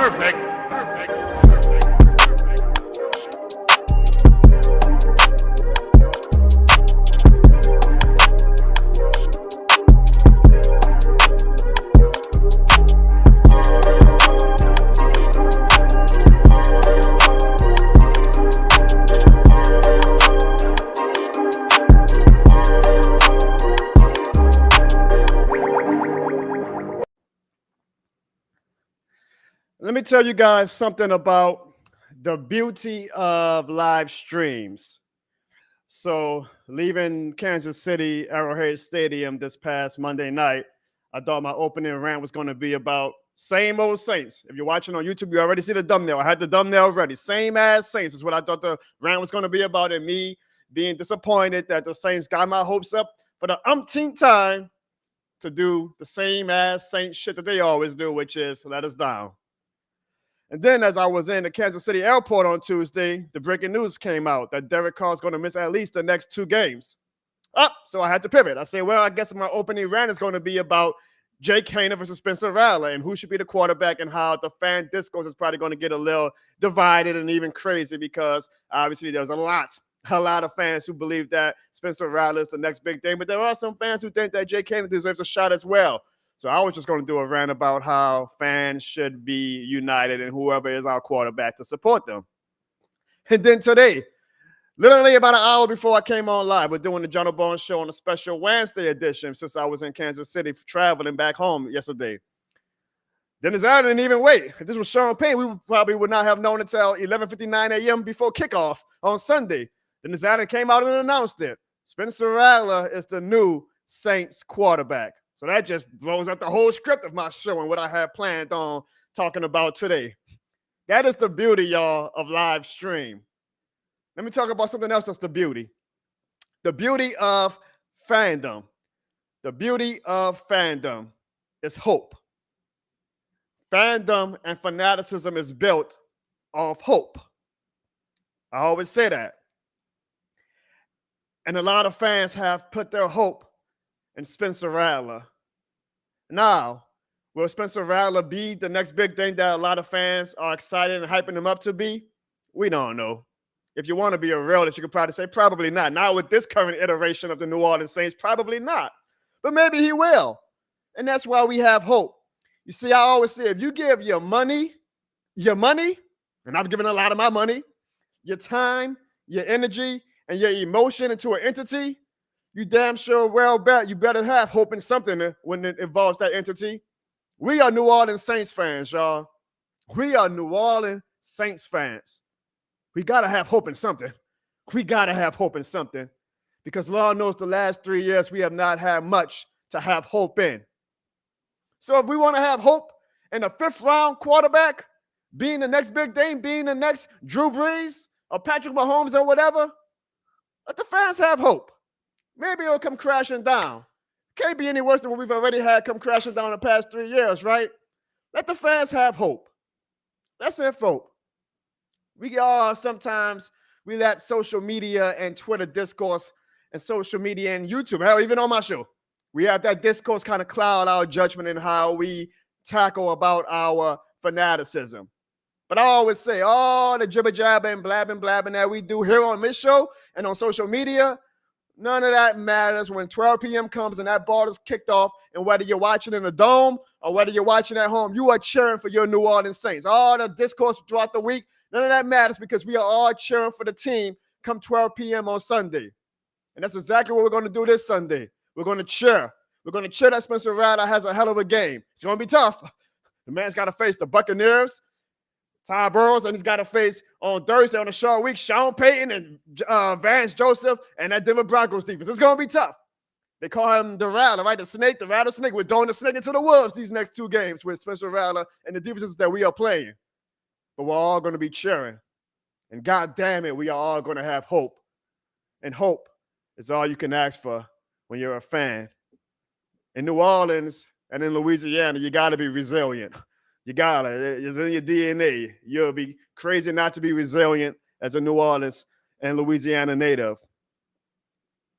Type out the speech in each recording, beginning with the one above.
Perfect. Perfect. Let me tell you guys something about the beauty of live streams. So, leaving Kansas City Arrowhead Stadium this past Monday night, I thought my opening rant was going to be about same old Saints. If you're watching on YouTube, you already see the thumbnail. I had the thumbnail ready. Same as Saints is what I thought the rant was going to be about, and me being disappointed that the Saints got my hopes up for the umpteenth time to do the same as Saints shit that they always do, which is let us down. And then as I was in the Kansas City airport on Tuesday, the breaking news came out that Derek Carr is going to miss at least the next 2 games. So I had to pivot. I said, well, I guess my opening rant is going to be about Jake Haener versus Spencer Rattler and who should be the quarterback and how the fan discourse is probably going to get a little divided and even crazy because obviously there's a lot of fans who believe that Spencer Rattler is the next big thing, but there are some fans who think that Jake Haener deserves a shot as well. So I was just going to do a rant about how fans should be united and whoever is our quarterback to support them. And then today, literally about an hour before I came on live, we're doing the Jono Bones show on a special Wednesday edition since I was in Kansas City traveling back home yesterday. Dennis Allen didn't even wait. If this was Sean Payne, we probably would not have known until 11:59 a.m. before kickoff on Sunday. Dennis Allen came out and announced it. Spencer Rattler is the new Saints quarterback. So that just blows up the whole script of my show and what I had planned on talking about today. That is the beauty, y'all, of live stream. Let me talk about something else that's the beauty. The beauty of fandom. The beauty of fandom is hope. Fandom and fanaticism is built off hope. I always say that. And a lot of fans have put their hope and Spencer Rattler. Now, will Spencer Rattler be the next big thing that a lot of fans are excited and hyping him up to be? We don't know. If you want to be a realist, you could probably say probably not. Now with this current iteration of the New Orleans Saints, probably not. But maybe he will. And that's why we have hope. You see, I always say if you give your money, and I've given a lot of my money, your time, your energy, and your emotion into an entity, you damn sure well bet you better have hope in something when it involves that entity. We are New Orleans Saints fans, y'all. We are New Orleans Saints fans. We got to have hope in something. We got to have hope in something because Lord knows the last 3 years we have not had much to have hope in. So if we want to have hope in a 5th-round quarterback being the next big thing, being the next Drew Brees or Patrick Mahomes or whatever, let the fans have hope. Maybe it'll come crashing down. Can't be any worse than what we've already had come crashing down the past 3 years, right? Let the fans have hope. Let's have hope. We all sometimes, we let social media and Twitter discourse and social media and YouTube, hell, even on my show, we have that discourse kind of cloud our judgment in how we tackle about our fanaticism. But I always say all the jibber jabber and blabbing that we do here on this show and on social media, none of that matters when 12 p.m. comes and that ball is kicked off. And whether you're watching in the dome or whether you're watching at home, you are cheering for your New Orleans Saints. All the discourse throughout the week, none of that matters because we are all cheering for the team come 12 p.m. on Sunday. And that's exactly what we're going to do this Sunday. We're going to cheer. We're going to cheer that Spencer Rattler has a hell of a game. It's going to be tough. The man's got to face the Buccaneers, Ty Burrows, and he's got to face on Thursday on a short week, Sean Payton and Vance Joseph and that Denver Broncos defense. It's going to be tough. They call him the Rattler, right? The snake, the rattlesnake. We're throwing the snake into the wolves these next 2 games with Spencer Rattler and the defenses that we are playing. But we're all going to be cheering. And God damn it, we are all going to have hope. And hope is all you can ask for when you're a fan. In New Orleans and in Louisiana, you got to be resilient. You got to. It's in your DNA. You'll be crazy not to be resilient as a New Orleans and Louisiana native.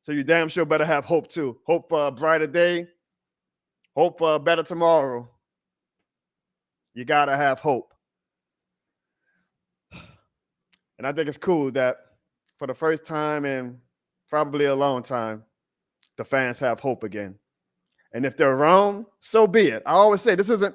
So you damn sure better have hope too. Hope for a brighter day. Hope for a better tomorrow. You got to have hope. And I think it's cool that for the first time in probably a long time, the fans have hope again. And if they're wrong, so be it. I always say this isn't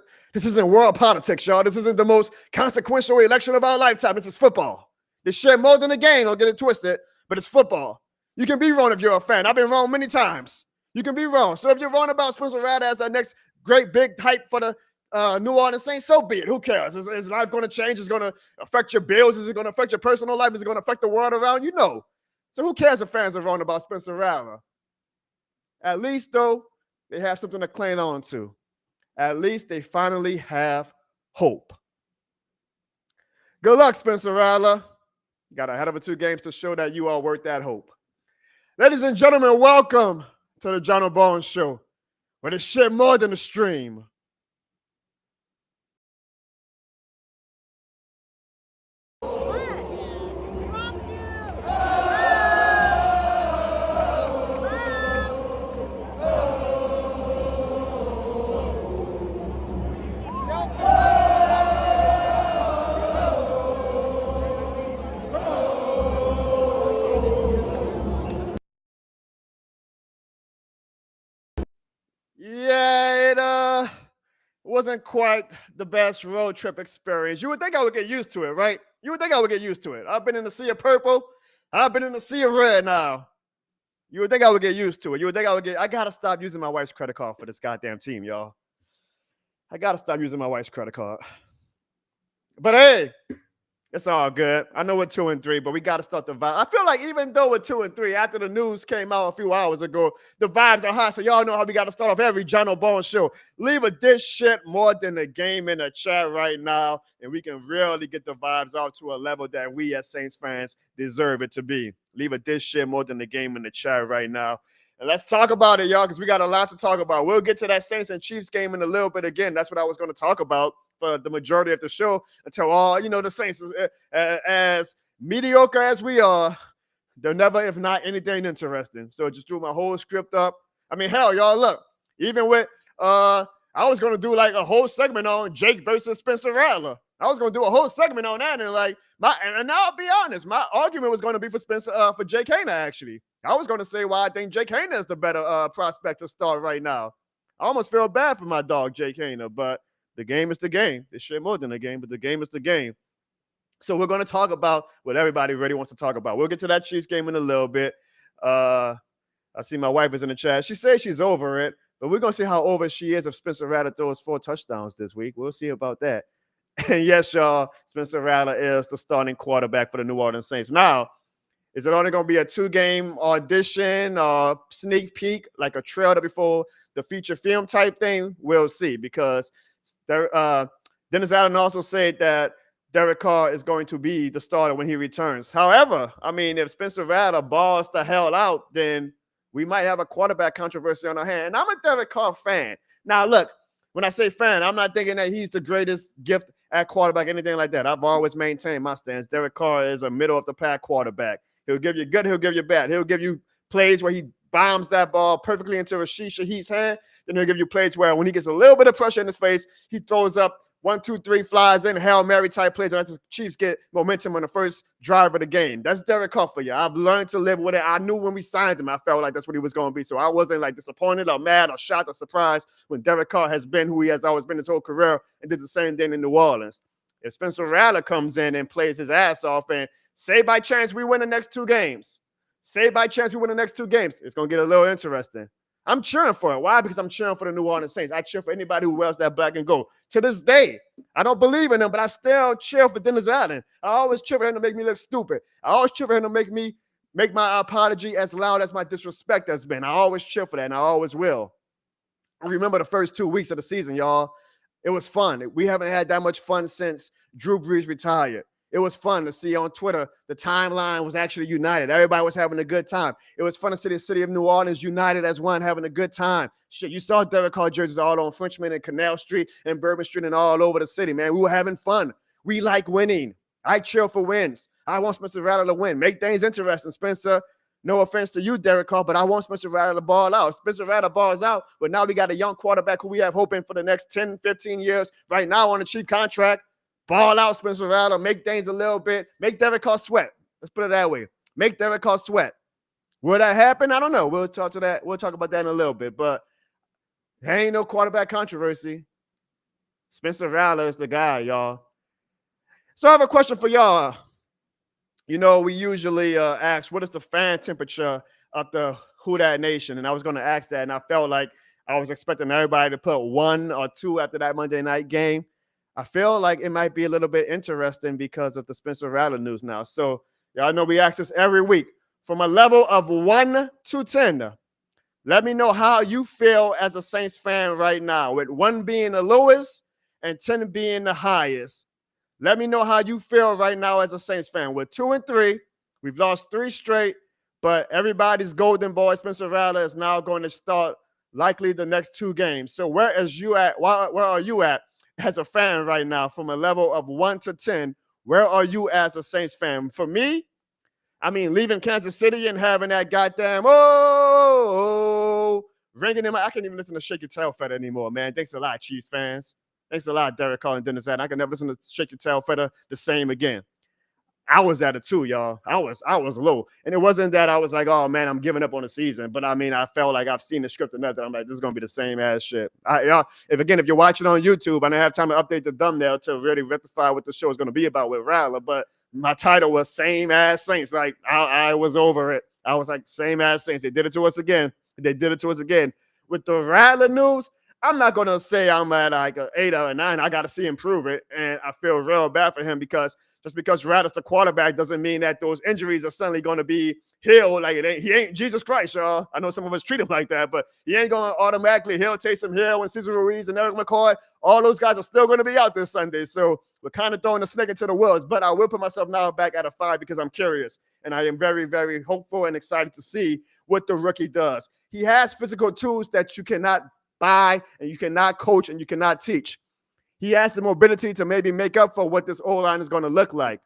world politics, y'all. This isn't the most consequential election of our lifetime. This is football. This shit more than a game. Don't get it twisted, but it's football. You can be wrong if you're a fan. I've been wrong many times. You can be wrong. So if you're wrong about Spencer Rattler as the next great big hype for the New Orleans Saints, so be it. Who cares? Is life going to change? Is it going to affect your bills? Is it going to affect your personal life? Is it going to affect the world around you? No. So who cares if fans are wrong about Spencer Rattler? At least, though, they have something to cling on to. At least they finally have hope. Good luck, Spencer Rattler. You got a hell of a 2 games to show that you are worth that hope. Ladies and gentlemen, welcome to the Jono Bones Show, where there's shit more than a stream. Yeah, it wasn't quite the best road trip experience. You would think I would get used to it, right? You would think I would get used to it. I've been in the sea of purple. I've been in the sea of red now. You would think I would get used to it. You would think I got to stop using my wife's credit card for this goddamn team, y'all. I got to stop using my wife's credit card. But hey, it's all good. I know we're 2-3, but we got to start the vibe. I feel like even though we're 2-3, after the news came out a few hours ago, the vibes are high. So y'all know how we got to start off every Jono Bones show. Leave a this shit more than the game in the chat right now, and we can really get the vibes out to a level that we as Saints fans deserve it to be. Leave a this shit more than the game in the chat right now. And let's talk about it, y'all, because we got a lot to talk about. We'll get to that Saints and Chiefs game in a little bit again. That's what I was going to talk about for the majority of the show until all, the Saints, as mediocre as we are, they're never, if not anything interesting. So I just drew my whole script up. I mean, hell, y'all, look, even with, I was going to do like a whole segment on Jake versus Spencer Rattler. I was going to do a whole segment on that. And now I'll be honest, my argument was going to be for Jake Haener, actually. I was going to say why I think Jake Haener is the better prospect to start right now. I almost feel bad for my dog, Jake Haener, but the game is the game. This shit more than a game, but the game is the game. So we're going to talk about what everybody really wants to talk about. We'll get to that Chiefs game in a little bit. I see my wife is in the chat. She says she's over it, but we're going to see how over she is if Spencer Rattler throws 4 touchdowns this week. We'll see about that. And yes, y'all, Spencer Rattler is the starting quarterback for the New Orleans Saints. Now, is it only going to be a 2-game audition or sneak peek, like a trailer before the feature film type thing? We'll see, because Dennis Allen also said that Derek Carr is going to be the starter when he returns. However, I mean, if Spencer Rattler balls the hell out, then we might have a quarterback controversy on our hand. And I'm a Derek Carr fan. Now, look, when I say fan, I'm not thinking that he's the greatest gift at quarterback, anything like that. I've always maintained my stance. Derek Carr is a middle-of-the-pack quarterback. He'll give you good, he'll give you bad. He'll give you plays where he bombs that ball perfectly into Rashid Shaheed's hand. Then he'll give you plays where when he gets a little bit of pressure in his face, he throws up 1, 2, 3 flies in, Hail Mary type plays, and that's the Chiefs get momentum on the first drive of the game. That's Derek Carr for you. I've learned to live with it. I knew when we signed him, I felt like that's what he was going to be. So I wasn't like disappointed or mad or shocked or surprised when Derek Carr has been who he has always been his whole career and did the same thing in New Orleans. If Spencer Rattler comes in and plays his ass off and say by chance we win the next 2 games, it's going to get a little interesting. I'm cheering for it. Why? Because I'm cheering for the New Orleans Saints. I cheer for anybody who wears that black and gold. To this day, I don't believe in them, but I still cheer for Dennis Allen. I always cheer for him to make me look stupid. I always cheer for him to make my apology as loud as my disrespect has been. I always cheer for that, and I always will. I remember the first 2 weeks of the season, y'all. It was fun. We haven't had that much fun since Drew Brees retired. It was fun to see on Twitter the timeline was actually united. Everybody was having a good time. It was fun to see the city of New Orleans united as one, having a good time. Shit, you saw Derek Carr jerseys all on Frenchman and Canal Street and Bourbon Street and all over the city, man. We were having fun. We like winning. I cheer for wins. I want Spencer Rattler to win. Make things interesting, Spencer. No offense to you, Derek Carr, but I want Spencer Rattler to ball out. Spencer Rattler balls out, but now we got a young quarterback who we have hoping for the next 10, 15 years right now on a cheap contract. ball out Spencer Rattler, make things a little bit, make Derek Carr sweat. Let's put it that way. Make Derek Carr sweat. Will that happen? I don't know. We'll talk about that in a little bit, but there ain't no quarterback controversy. Spencer Rattler is the guy, y'all. So I have a question for y'all. You know, we usually ask, what is the fan temperature of the Who Dat Nation? And I was going to ask that, and I felt like I was expecting everybody to put 1 or 2 after that Monday night game. I feel like it might be a little bit interesting because of the Spencer Rattler news now. So y'all know we ask this every week. From a level of 1 to 10, let me know how you feel as a Saints fan right now, with 1 being the lowest and 10 being the highest. Let me know how you feel right now as a Saints fan. With 2 and 3, we've lost 3 straight, but everybody's golden boy, Spencer Rattler, is now going to start likely the next 2 games. So where are you at as a fan right now? From a level of 1 to 10, where are you as a Saints fan? For me, I mean, leaving Kansas City and having that goddamn ringing in my, I can't even listen to Shake Your Tail Feather anymore, man. Thanks a lot, Chiefs fans. Thanks a lot, Derek Carr and Dennis Allen. I can never listen to Shake Your Tail Feather the same again. I was at it too, y'all. I was low. And it wasn't that I was like, oh man, I'm giving up on the season. But I mean, I felt like I've seen the script enough that I'm like, this is gonna be the same ass shit. If you're watching on YouTube, I don't have time to update the thumbnail to really rectify what the show is gonna be about with Rattler. But my title was Same Ass Saints. Like I was over it. I was like, same ass Saints. They did it to us again. With the Rattler news, I'm not going to say I'm at like an 8 or a 9. I got to see him prove it. And I feel real bad for him because just because Rattler's the quarterback doesn't mean that those injuries are suddenly going to be healed. Like he ain't Jesus Christ, y'all. I know some of us treat him like that, but he ain't going to automatically heal Taysom Hill and Cesar Ruiz and Eric McCoy. All those guys are still going to be out this Sunday. So we're kind of throwing a snake into the wolves. But I will put myself now back at a 5 because I'm curious. And I am very, very hopeful and excited to see what the rookie does. He has physical tools that you cannot buy and you cannot coach and you cannot teach. He has the mobility to maybe make up for what this O-line is going to look like.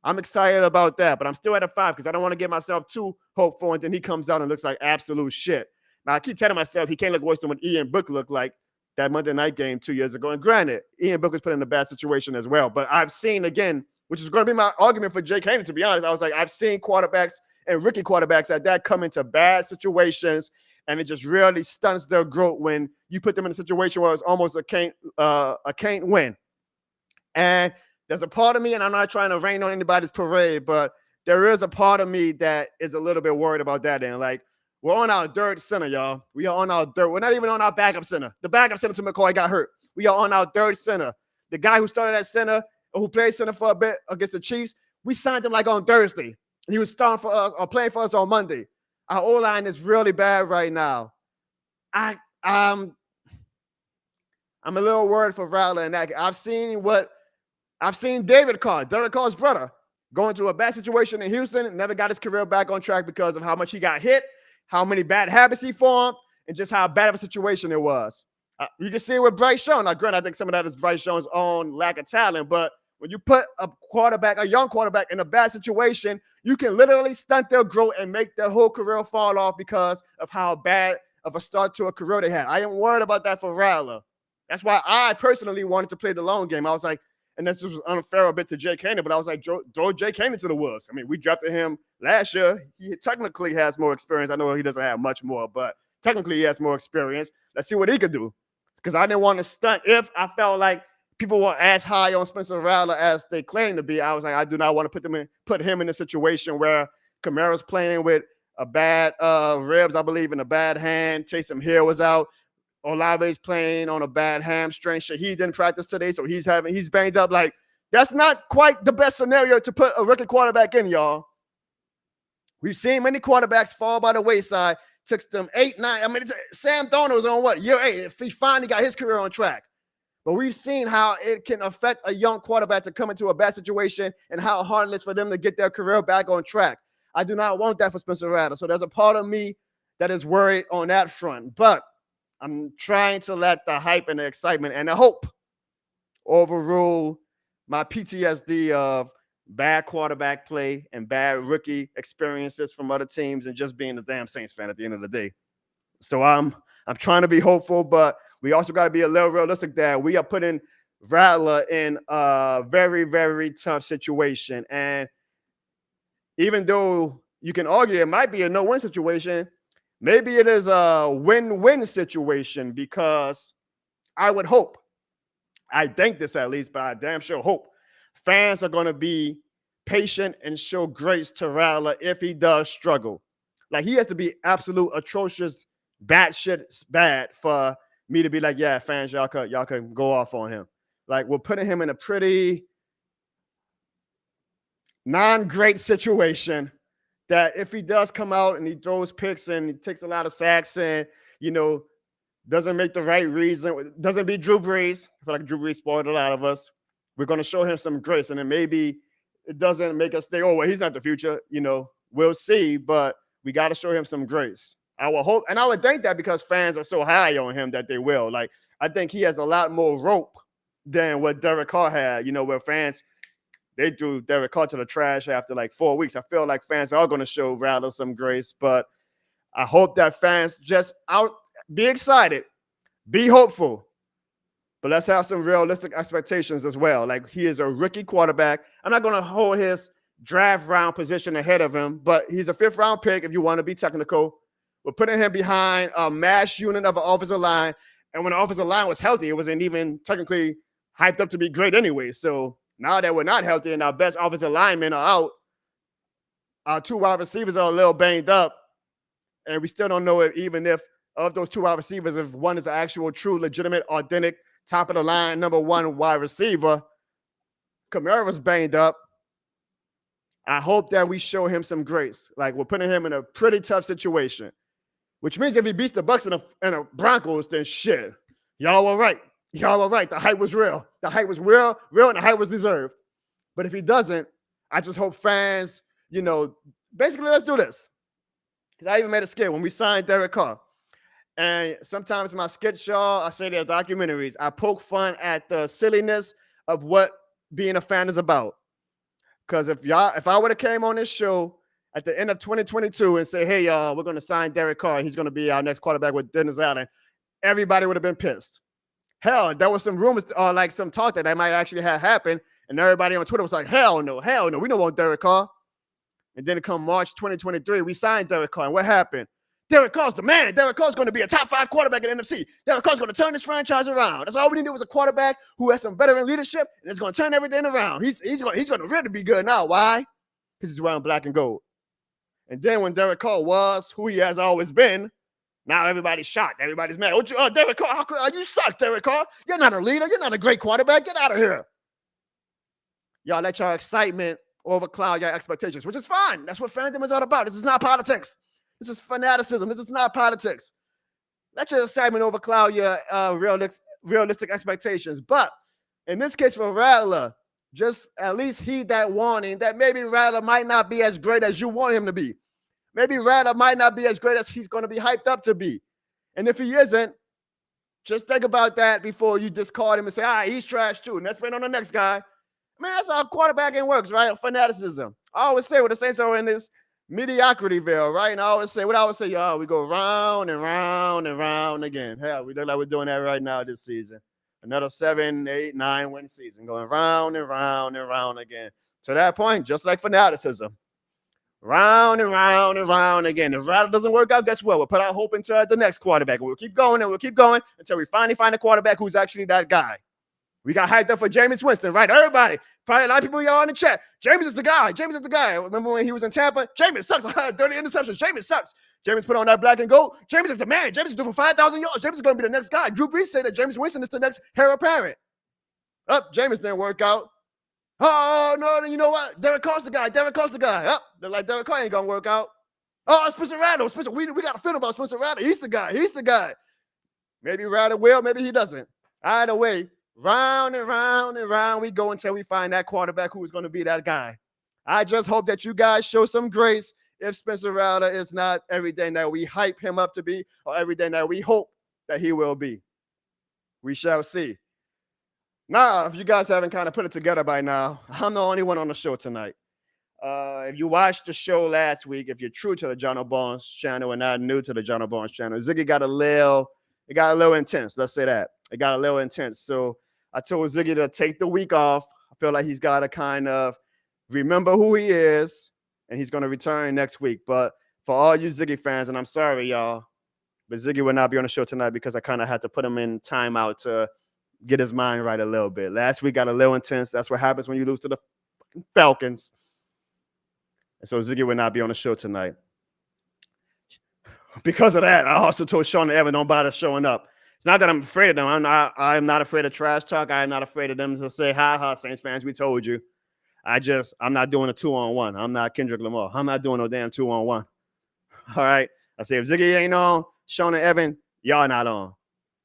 I'm excited about that, but I'm still at a 5 because I don't want to get myself too hopeful and then he comes out and looks like absolute shit. Now, I keep telling myself he can't look worse than what Ian Book looked like that Monday night game 2 years ago. And granted, Ian Book was put in a bad situation as well. But I've seen, again, which is going to be my argument for Jake Haener, to be honest. I was like, I've seen quarterbacks and rookie quarterbacks at that come into bad situations, and it just really stunts their growth when you put them in a situation where it's almost a can't win. And there's a part of me, and I'm not trying to rain on anybody's parade, but there is a part of me that is a little bit worried about that. And like, we're on our third center, y'all. We are on our third. We're not even on our backup center. The backup center to McCoy got hurt. We are on our third center. The guy who started at center, or who played center for a bit against the Chiefs, we signed him like on Thursday. And he was starting for us or playing for us on Monday. Our O-line is really bad right now. I'm a little worried for Rattler and that. I've seen Derek Carr's brother, go into a bad situation in Houston and never got his career back on track because of how much he got hit, how many bad habits he formed, and just how bad of a situation it was. You can see it with Bryce Young. Now, granted, I think some of that is Bryce Young's own lack of talent, but when you put a young quarterback in a bad situation, you can literally stunt their growth and make their whole career fall off because of how bad of a start to a career they had. I am worried about that for Rattler. That's why I personally wanted to play the long game. I was like, and this was unfair a bit to Jake Haener, but I was like, throw Jake Haener to the wolves. I mean, we drafted him last year. He technically has more experience. I know he doesn't have much more, but technically he has more experience. Let's see what he could do. Because I didn't want to stunt if I felt like people were as high on Spencer Rattler as they claim to be. I was like, I do not want to put him in a situation where Kamara's playing with a bad ribs, I believe, in a bad hand. Taysom Hill was out. Olave's playing on a bad hamstring. Shaheed didn't practice today, so he's banged up. Like, that's not quite the best scenario to put a rookie quarterback in, y'all. We've seen many quarterbacks fall by the wayside. Took them 8, 9. I mean, Sam Darnold was on what? Year 8. If he finally got his career on track. But we've seen how it can affect a young quarterback to come into a bad situation and how hard it is for them to get their career back on track. I do not want that for Spencer Rattler. So there's a part of me that is worried on that front. But I'm trying to let the hype and the excitement and the hope overrule my PTSD of bad quarterback play and bad rookie experiences from other teams and just being a damn Saints fan at the end of the day. So I'm trying to be hopeful, but we also got to be a little realistic that we are putting Rattler in a very, very tough situation. And even though you can argue it might be a no-win situation, maybe it is a win-win situation because I would hope, I think this at least, but I damn sure hope fans are going to be patient and show grace to Rattler if he does struggle. Like he has to be absolute atrocious, batshit bad for me to be like, yeah, fans, y'all could go off on him. Like we're putting him in a pretty non-great situation that if he does come out and he throws picks and he takes a lot of sacks and, doesn't make the right reason, doesn't beat Drew Brees. I feel like Drew Brees spoiled a lot of us. We're going to show him some grace. And then maybe it doesn't make us think, oh, well, he's not the future. We'll see, but we got to show him some grace. I will hope, and I would think that because fans are so high on him that they will. Like, I think he has a lot more rope than what Derek Carr had, where fans, they threw Derek Carr to the trash after like 4 weeks. I feel like fans are going to show Rattler some grace, but I hope that fans just be excited, be hopeful, but let's have some realistic expectations as well. Like he is a rookie quarterback. I'm not going to hold his draft round position ahead of him, but he's a 5th round pick if you want to be technical. We're putting him behind a mass unit of an offensive line. And when the offensive line was healthy, it wasn't even technically hyped up to be great anyway. So now that we're not healthy and our best offensive linemen are out, our 2 wide receivers are a little banged up. And we still don't know if of those 2 wide receivers, if one is an actual, true, legitimate, authentic, top of the line, number 1 wide receiver. Kamara's banged up. I hope that we show him some grace. Like we're putting him in a pretty tough situation, which means if he beats the Bucs and the Broncos, then shit, y'all were right. Y'all were right. The hype was real. The hype was real, and the hype was deserved. But if he doesn't, I just hope fans, basically let's do this. Because I even made a skit when we signed Derek Carr. And sometimes in my skits, y'all, I say they're documentaries. I poke fun at the silliness of what being a fan is about. Because if I would have came on this show at the end of 2022 and say, hey, y'all, we're going to sign Derek Carr. He's going to be our next quarterback with Dennis Allen. Everybody would have been pissed. Hell, there was some rumors or like some talk that might actually have happened. And everybody on Twitter was like, hell no. We don't want Derek Carr. And then come March 2023, we signed Derek Carr. And what happened? Derek Carr's the man. Derek Carr's going to be a top 5 quarterback in the NFC. Derek Carr's going to turn this franchise around. That's all we needed was a quarterback who has some veteran leadership and is going to turn everything around. He's going to really be good now. Why? Because he's wearing black and gold. And then when Derek Carr was who he has always been, now everybody's shocked. Everybody's mad. Derek Carr, you suck, Derek Carr. You're not a leader. You're not a great quarterback. Get out of here. Y'all let your excitement overcloud your expectations, which is fine. That's what fandom is all about. This is not politics. This is fanaticism. This is not politics. Let your excitement overcloud your realistic expectations. But in this case for Rattler, just at least heed that warning that maybe Rattler might not be as great as you want him to be. Maybe Rattler might not be as great as he's going to be hyped up to be. And if he isn't, just think about that before you discard him and say, he's trash too. And let's wait on the next guy. I mean, that's how quarterbacking works, right? Fanaticism. I always say what the Saints are in this mediocrityville, right? And I always say, y'all, we go round and round and round again. Hell, we look like we're doing that right now this season. Another 7, 8, 9 win season, going round and round and round again. To that point, just like fanaticism. Round and round and round again. If Rattler doesn't work out, guess what? We'll put our hope into the next quarterback. We'll keep going and we'll keep going until we finally find a quarterback who's actually that guy. We got hyped up for Jameis Winston, right? Everybody. Probably a lot of people y'all in the chat. Jameis is the guy. Jameis is the guy. Remember when he was in Tampa? Jameis sucks. 30 interceptions. Jameis sucks. Jameis put on that black and gold. Jameis is the man. Jameis is doing for 5,000 yards. Jameis is going to be the next guy. Drew Brees said that Jameis Winston is the next heir apparent. Jameis didn't work out. Oh, no, you know what? Derek Carr's the guy. They're like, Derek Carr ain't going to work out. Oh, Spencer Rattler. We got to feel about Spencer Rattler. He's the guy. Maybe Rattler will. Maybe he doesn't. Either way, round and round and round we go until we find that quarterback who is going to be that guy. I just hope that you guys show some grace if Spencer Rattler is not everything that we hype him up to be or everything that we hope that he will be. We shall see. Now, if you guys haven't kind of put it together by now, I'm the only one on the show tonight. If you watched the show last week, if you're true to the Jono Barnes channel and not new to the Jono Barnes channel, Ziggy got a little intense. Let's say that. It got a little intense. So I told Ziggy to take the week off. I feel like he's got to kind of remember who he is, and he's going to return next week. But for all you Ziggy fans, and I'm sorry, y'all, but Ziggy will not be on the show tonight because I kind of had to put him in timeout to get his mind right a little bit. Last week got a little intense. That's what happens when you lose to the Falcons. And so Ziggy will not be on the show tonight. Because of that, I also told Sean and Evan, don't bother showing up. It's not that I'm afraid of them. I'm not afraid of trash talk. I'm not afraid of them to say, ha, Saints fans, we told you. I'm not doing a 2-on-1. I'm not Kendrick Lamar. I'm not doing no damn 2-on-1. All right. I say, if Ziggy ain't on, Sean and Evan, y'all not on.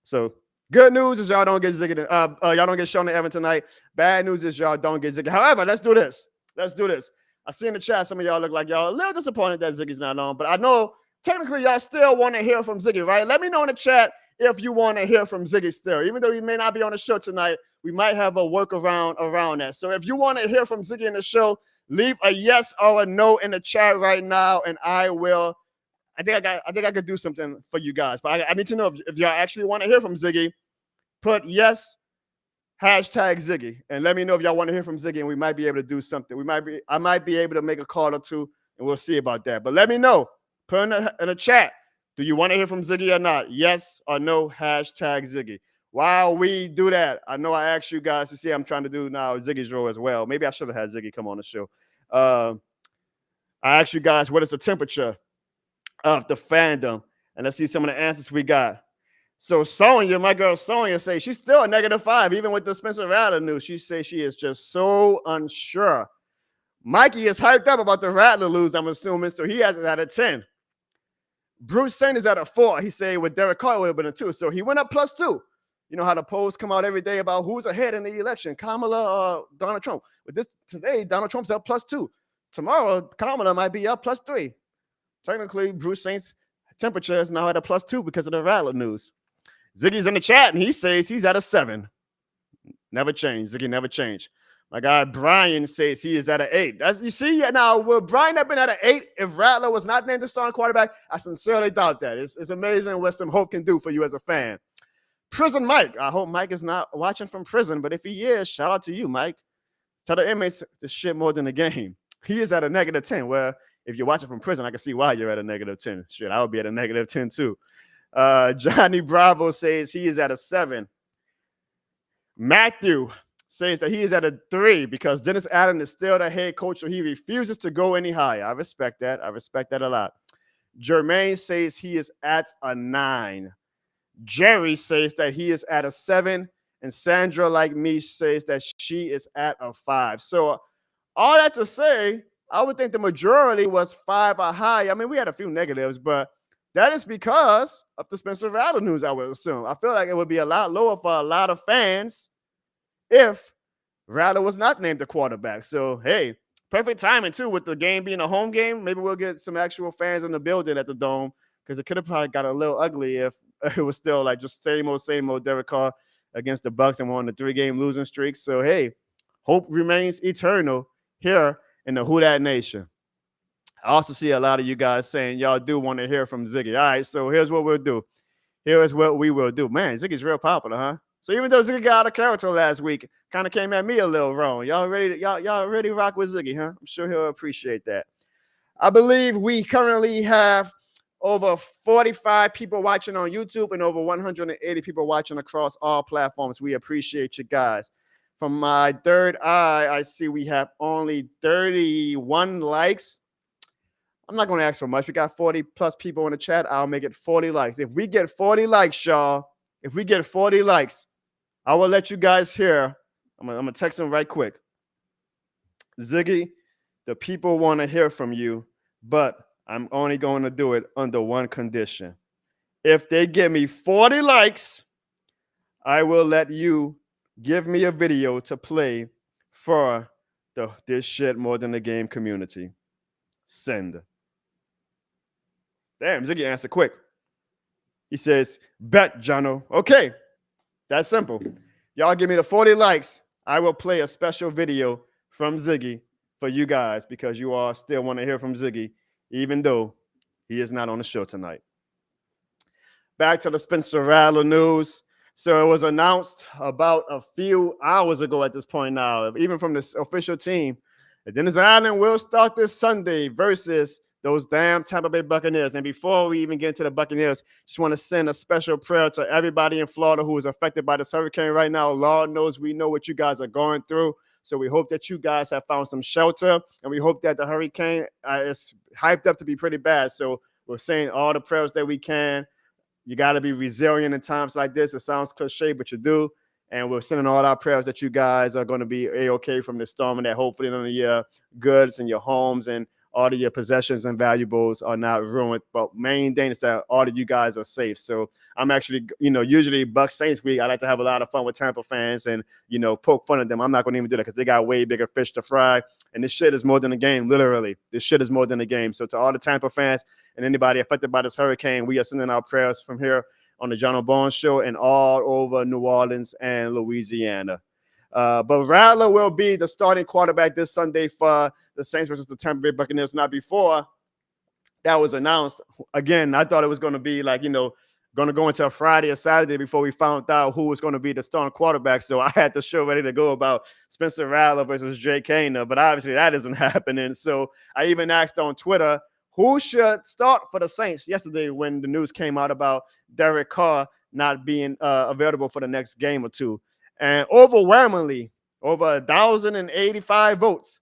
So good news is y'all don't get Ziggy. Y'all don't get Sean and Evan tonight. Bad news is y'all don't get Ziggy. However, let's do this. I see in the chat some of y'all look like y'all a little disappointed that Ziggy's not on, but I know technically y'all still want to hear from Ziggy, right? Let me know in the chat if you want to hear from Ziggy still. Even though he may not be on the show tonight, we might have a workaround around that. So if you want to hear from Ziggy in the show, leave a yes or a no in the chat right now, and I will. I think I could do something for you guys, but I need to know if y'all actually want to hear from Ziggy. Put yes, hashtag Ziggy, and let me know if y'all want to hear from Ziggy, and we might be able to do something. I might be able to make a call or two, and we'll see about that. But let me know. Put in the chat. Do you want to hear from Ziggy or not? Yes or no, hashtag Ziggy. While we do that, I know I asked you guys to see I'm trying to do now Ziggy's role as well. Maybe I should have had Ziggy come on the show. I asked you guys, what is the temperature of the fandom? And let's see some of the answers we got. So Sonya, my girl Sonya, say she's still a -5, even with the Spencer Rattler news. She says she is just so unsure. Mikey is hyped up about the Rattler lose, I'm assuming, so he has it at a 10. Bruce Saint is at a 4. He said with Derek Carr, it would have been a 2. So he went up +2. You know how the polls come out every day about who's ahead in the election, Kamala or Donald Trump. But today, Donald Trump's up +2. Tomorrow, Kamala might be up +3. Technically, Bruce Saint's temperature is now at a +2 because of the Rattler news. Ziggy's in the chat, and he says he's at a 7. Never changed. Ziggy never changed. My guy Brian says he is at an 8. You see, now, would Brian have been at an 8 if Rattler was not named the starting quarterback? I sincerely doubt that. It's amazing what some hope can do for you as a fan. Prison Mike. I hope Mike is not watching from prison, but if he is, shout out to you, Mike. Tell the inmates to shit more than the game. He is at a -10, where if you're watching from prison, I can see why you're at a -10. Shit, I would be at a -10 too. Johnny Bravo says he is at a 7. Matthew says that he is at a 3 because Dennis Allen is still the head coach, so he refuses to go any higher. I respect that. I respect that a lot. Jermaine says he is at a 9. Jerry says that he is at a 7. And Sandra, like me, says that she is at a 5. So all that to say, I would think the majority was 5 or higher. I mean, we had a few negatives, but that is because of the Spencer Rattler news, I would assume. I feel like it would be a lot lower for a lot of fans if Rattler was not named the quarterback. So, hey, perfect timing, too, with the game being a home game. Maybe we'll get some actual fans in the building at the Dome because it could have probably got a little ugly if it was still like just same old Derek Carr against the Bucs and we're on the 3-game losing streak. So, hey, hope remains eternal here in the Who Dat Nation. I also see a lot of you guys saying y'all do want to hear from Ziggy. All right, so here's what we'll do. Here's what we will do. Man, Ziggy's real popular, huh? So even though Ziggy got out of character last week, kind of came at me a little wrong. Y'all ready rock with Ziggy, huh? I'm sure he'll appreciate that. I believe we currently have over 45 people watching on YouTube and over 180 people watching across all platforms. We appreciate you guys. From my third eye, I see we have only 31 likes. I'm not going to ask for much. We got 40 plus people in the chat. I'll make it 40 likes. If we get 40 likes, y'all, if we get 40 likes, I will let you guys hear. I'm going to text them right quick. Ziggy, the people want to hear from you, but I'm only going to do it under one condition. If they give me 40 likes, I will let you give me a video to play for this shit more than the game community. Send. Damn, Ziggy answered quick. He says, bet, Jono. Okay, that's simple. Y'all give me the 40 likes. I will play a special video from Ziggy for you guys because you all still want to hear from Ziggy, even though he is not on the show tonight. Back to the Spencer Rattler news. So it was announced about a few hours ago at this point now, even from this official team. And Dennis Allen will start this Sunday versus those damn Tampa Bay Buccaneers. And before we even get into the Buccaneers, just want to send a special prayer to everybody in Florida who is affected by this hurricane right now. Lord knows we know what you guys are going through. So we hope that you guys have found some shelter, and we hope that the hurricane is hyped up to be pretty bad. So we're saying all the prayers that we can. You got to be resilient in times like this. It sounds cliche, but you do. And we're sending all our prayers that you guys are going to be A-okay from this storm, and that hopefully none of your goods and your homes and all of your possessions and valuables are not ruined. But main thing is that all of you guys are safe. So I'm actually, usually Bucs Saints week, I like to have a lot of fun with Tampa fans and, poke fun at them. I'm not going to even do that because they got way bigger fish to fry. And this shit is more than a game, literally. This shit is more than a game. So to all the Tampa fans and anybody affected by this hurricane, we are sending our prayers from here on the Jono Bones Show and all over New Orleans and Louisiana. But Rattler will be the starting quarterback this Sunday for the Saints versus the Tampa Bay Buccaneers. Not before that was announced. Again, I thought it was going to be going to go into a Friday or Saturday before we found out who was going to be the starting quarterback. So I had the show ready to go about Spencer Rattler versus Jake Haener, but obviously that isn't happening. So I even asked on Twitter who should start for the Saints yesterday when the news came out about Derek Carr not being available for the next game or two. And overwhelmingly, over 1,085 votes,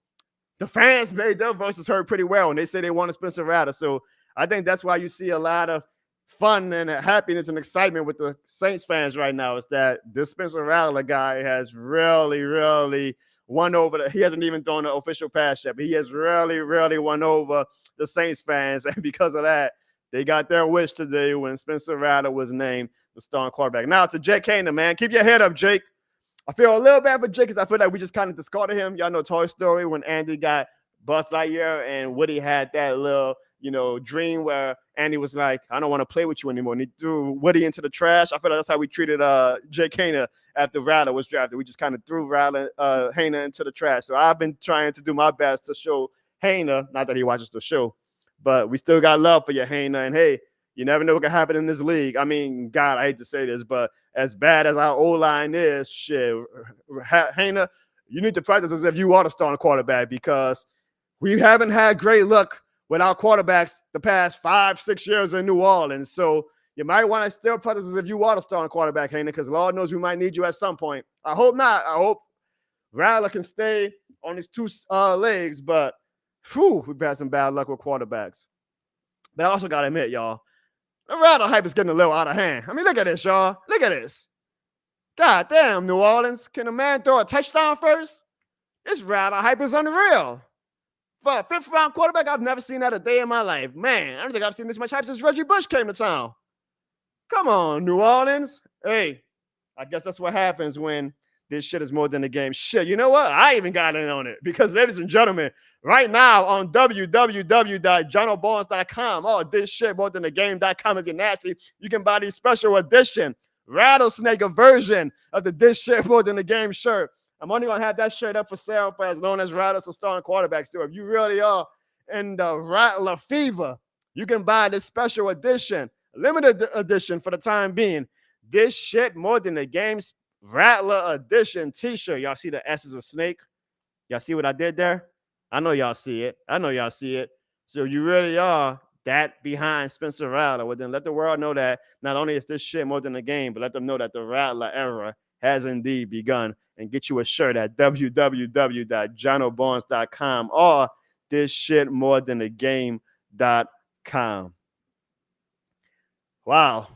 the fans made their voices heard pretty well, and they say they wanted Spencer Rattler. So I think that's why you see a lot of fun and happiness and excitement with the Saints fans right now, is that this Spencer Rattler guy has really, really won over he hasn't even thrown an official pass yet, but he has really, really won over the Saints fans. And because of that, they got their wish today when Spencer Rattler was named the starting quarterback. Now to Jake Haener, man. Keep your head up, Jake. I feel a little bad for Jake because I feel like we just kind of discarded him. Y'all know Toy Story when Andy got Buzz Lightyear and Woody had that little, dream where Andy was like, I don't want to play with you anymore. And he threw Woody into the trash. I feel like that's how we treated Jake Haener after Rattler was drafted. We just kind of threw Haener into the trash. So I've been trying to do my best to show Haener, not that he watches the show, but we still got love for you, Haener. And hey, you never know what can happen in this league. I mean, God, I hate to say this, but as bad as our O-line is, shit, Haener, you need to practice as if you are the starting quarterback, because we haven't had great luck with our quarterbacks the past 5-6 years in New Orleans. So you might want to still practice as if you are the starting quarterback, Haener, because Lord knows we might need you at some point. I hope not. I hope Rattler can stay on his two legs, but we've had some bad luck with quarterbacks. But I also got to admit, y'all, the Rattler hype is getting a little out of hand. I mean, look at this, y'all. Look at this. God damn, New Orleans. Can a man throw a touchdown first? This Rattler hype is unreal. For a fifth-round quarterback, I've never seen that a day in my life. Man, I don't think I've seen this much hype since Reggie Bush came to town. Come on, New Orleans. Hey, I guess that's what happens when this shit is more than a game. Shit, you know what? I even got in on it because, ladies and gentlemen, right now on www.jonobones.com, this shit more than a game.com, if you're nasty, you can buy the special edition rattlesnake version of the This Shit More Than a Game shirt. I'm only going to have that shirt up for sale for as long as Rattler's a starting quarterback. So if you really are in the Rattler fever, you can buy this special edition, limited edition for the time being. This Shit More Than a Game's Rattler edition t-shirt. Y'all see the S is a snake? Y'all see what I did there? I know y'all see it. So you really are that behind Spencer Rattler. Well, then let the world know that not only is this shit more than a game, but let them know that the Rattler era has indeed begun. And get you a shirt at www.jonobones.com or thisshitmorethanagame.com. Wow.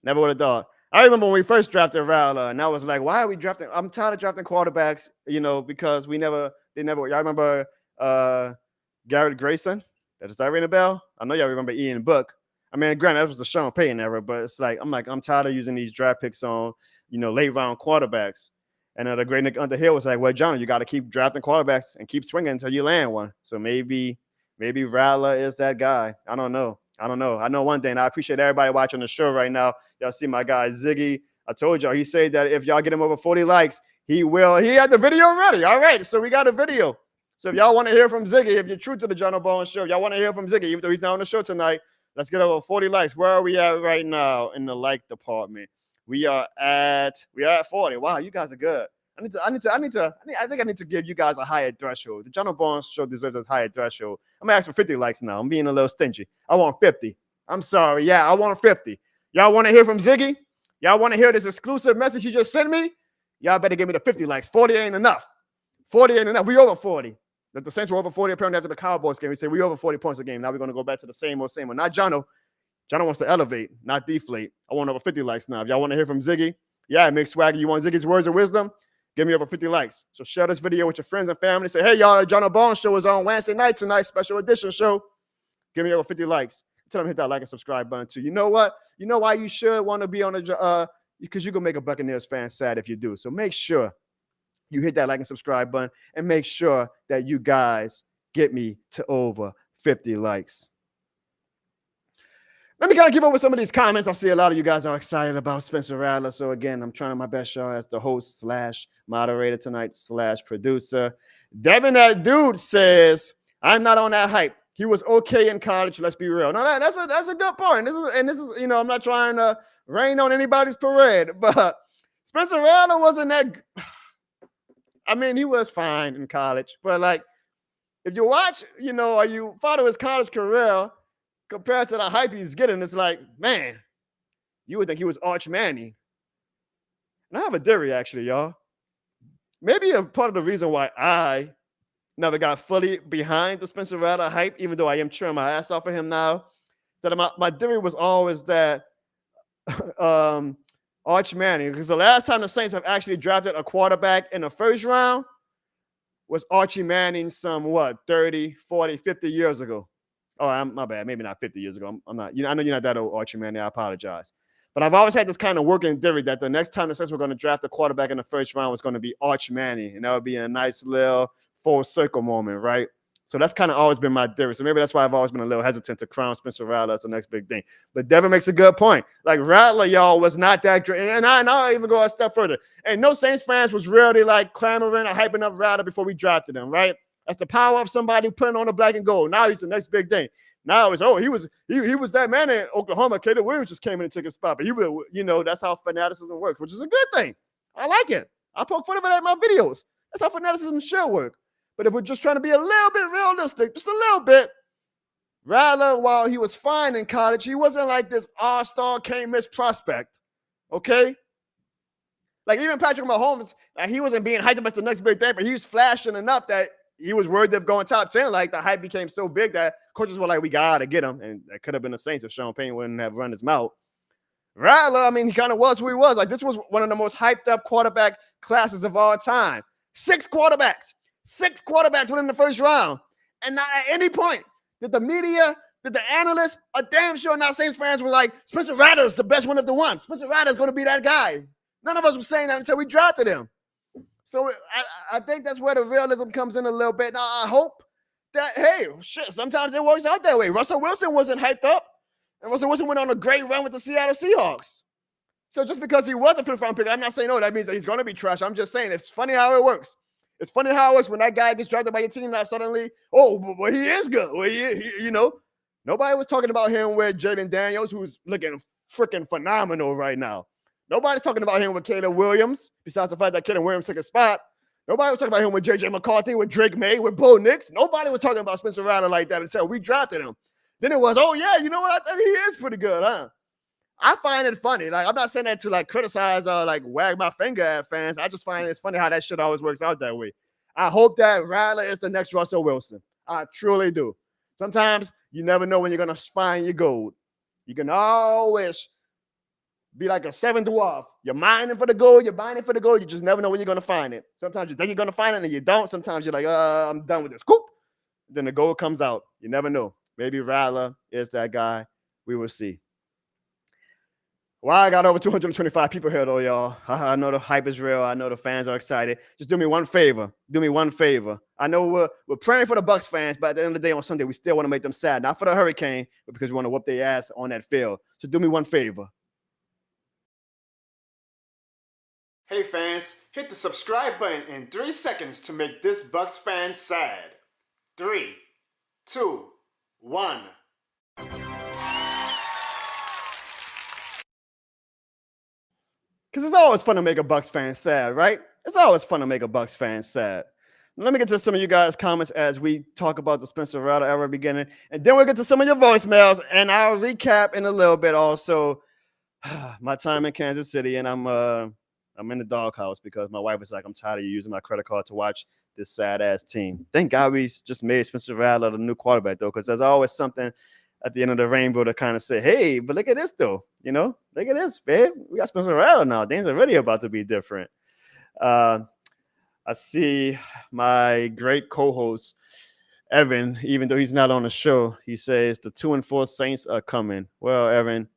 Never would have thought. I remember when we first drafted Rattler, and I was like, why are we drafting? I'm tired of drafting quarterbacks, because they never, y'all remember Garrett Grayson? Does that ring a bell? I know y'all remember Ian Book. I mean, granted, that was the Sean Payton era, but it's like, I'm tired of using these draft picks on, late round quarterbacks. And the great Nick Underhill was like, well, Jono, you got to keep drafting quarterbacks and keep swinging until you land one. So maybe Rattler is that guy. I don't know. I know one thing. I appreciate everybody watching the show right now. Y'all see my guy Ziggy. I told y'all, he said that if y'all get him over 40 likes, he had the video ready. All right, so we got a video. So if y'all want to hear from Ziggy, if you're true to the Jono Bones Show, y'all want to hear from Ziggy, even though he's not on the show tonight, Let's get over 40 likes. Where are we at right now in the like department? We are at 40. Wow, you guys are good. I think I need to give you guys a higher threshold. The Jono Barnes show deserves a higher threshold. I'm gonna ask for 50 likes now. I'm being a little stingy. I want 50. I'm sorry. Yeah, I want 50. Y'all want to hear from Ziggy? Y'all want to hear this exclusive message he just sent me? Y'all better give me the 50 likes. 40 ain't enough. 40 ain't enough. We over 40. The Saints were over 40 apparently after the Cowboys game. We said we over 40 points a game. Now we're going to go back to the same old. Not Jono. Jono wants to elevate, not deflate. I want over 50 likes now. If y'all want to hear from Ziggy, yeah, Mick Swagger, you want Ziggy's words of wisdom? Give me over 50 likes. So share this video with your friends and family. Say, hey, y'all, Jono Barnes show is on Wednesday night tonight, special edition show. Give me over 50 likes. Tell them to hit that like and subscribe button too. You know what? You know why you should want to be on the because you're going to make a Buccaneers fan sad if you do. So make sure you hit that like and subscribe button and make sure that you guys get me to over 50 likes. Let me kind of keep up with some of these comments. I see a lot of you guys are excited about Spencer Rattler. So again, I'm trying my best, y'all, as the host / moderator tonight / producer. Devin, that dude says, I'm not on that hype. He was okay in college. Let's be real. No, that's a good point. This is, you know, I'm not trying to rain on anybody's parade, but Spencer Rattler wasn't that. I mean, he was fine in college, but like, if you watch, you know, or you follow his college career compared to the hype he's getting, it's like, man, you would think he was Arch Manning. And I have a theory, actually, y'all. Maybe a part of the reason why I never got fully behind the Spencer Rattler hype, even though I am cheering my ass off for him now, is that my theory was always that Arch Manning, because the last time the Saints have actually drafted a quarterback in the first round was Archie Manning some, 30, 40, 50 years ago. Oh, my bad. Maybe not 50 years ago. I'm not. You know, I know you're not that old, Archie Manning. I apologize. But I've always had this kind of working theory that the next time the Saints were going to draft a quarterback in the first round was going to be Arch Manning, and that would be a nice little full circle moment, right? So that's kind of always been my theory. So maybe that's why I've always been a little hesitant to crown Spencer Rattler as the next big thing. But Devin makes a good point. Like, Rattler, y'all, was not that great. And I'll even go a step further. And no Saints fans was really like clamoring or hyping up Rattler before we drafted him, right? That's the power of somebody putting on the black and gold. Now he's the next big thing. Now it's, he was that man in Oklahoma. Caleb Williams just came in and took his spot. But he will, you know, that's how fanaticism works, which is a good thing. I like it. I poke fun of it at my videos. That's how fanaticism should work. But if we're just trying to be a little bit realistic, just a little bit, Rattler, while he was fine in college, he wasn't like this all-star can't-miss prospect, okay? Like, even Patrick Mahomes, he wasn't being hyped up as the next big thing, but he was flashing enough that he was worthy of going top 10. Like, the hype became so big that coaches were like, we got to get him. And that could have been the Saints if Sean Payton wouldn't have run his mouth. Rattler, I mean, he kind of was who he was. Like, this was one of the most hyped-up quarterback classes of all time. 6 quarterbacks within the first round. And not at any point did the media, did the analysts, are damn sure now Saints fans were like, Spencer Rattler is the best one of the ones. Spencer Rattler is going to be that guy. None of us were saying that until we drafted him. So I think that's where the realism comes in a little bit. Now, I hope that, hey, shit, sometimes it works out that way. Russell Wilson wasn't hyped up, and Russell Wilson went on a great run with the Seattle Seahawks. So just because he was a fifth-round pick, I'm not saying, no, that means that he's going to be trash. I'm just saying it's funny how it works. It's funny how it works when that guy gets drafted by your team. Now suddenly, well, he is good. Well, he, you know, nobody was talking about him with Jaden Daniels, who's looking freaking phenomenal right now. Nobody's talking about him with Caleb Williams, besides the fact that Caleb Williams took a spot. Nobody was talking about him with J.J. McCarthy, with Drake May, with Bo Nix. Nobody was talking about Spencer Rattler like that until we drafted him. Then it was, oh, yeah, you know what? I think he is pretty good, huh? I find it funny. Like, I'm not saying that to, like, criticize or, like, wag my finger at fans. I just find it's funny how that shit always works out that way. I hope that Rattler is the next Russell Wilson. I truly do. Sometimes you never know when you're going to find your gold. You can always be like a seven dwarf. You're mining for the gold. You're mining for the gold. You just never know when you're going to find it. Sometimes you think you're going to find it and you don't. Sometimes you're like, I'm done with this. Coop. Then the gold comes out. You never know. Maybe Rattler is that guy. We will see. Well, I got over 225 people here, though, y'all. I know the hype is real. I know the fans are excited. Just do me one favor. Do me one favor. I know we're praying for the Bucs fans, but at the end of the day on Sunday, we still want to make them sad. Not for the hurricane, but because we want to whoop their ass on that field. So do me one favor. Hey, fans, hit the subscribe button in 3 seconds to make this Bucs fan sad. 3, 2, 1. Because it's always fun to make a Bucs fan sad, right? It's always fun to make a Bucs fan sad. Let me get to some of you guys' comments as we talk about the Spencer Rattler era beginning, and then we'll get to some of your voicemails, and I'll recap in a little bit also my time in Kansas City, and I'm in the doghouse because my wife was like, I'm tired of you using my credit card to watch this sad ass team. Thank God we just made Spencer Rattler the new quarterback though, because there's always something at the end of the rainbow to kind of say, hey, but look at this though, look at this, babe. We got Spencer Rattler now. Things are really about to be different. I see my great co-host Evan, even though he's not on the show, he says the 2-4 Saints are coming. Well, Evan,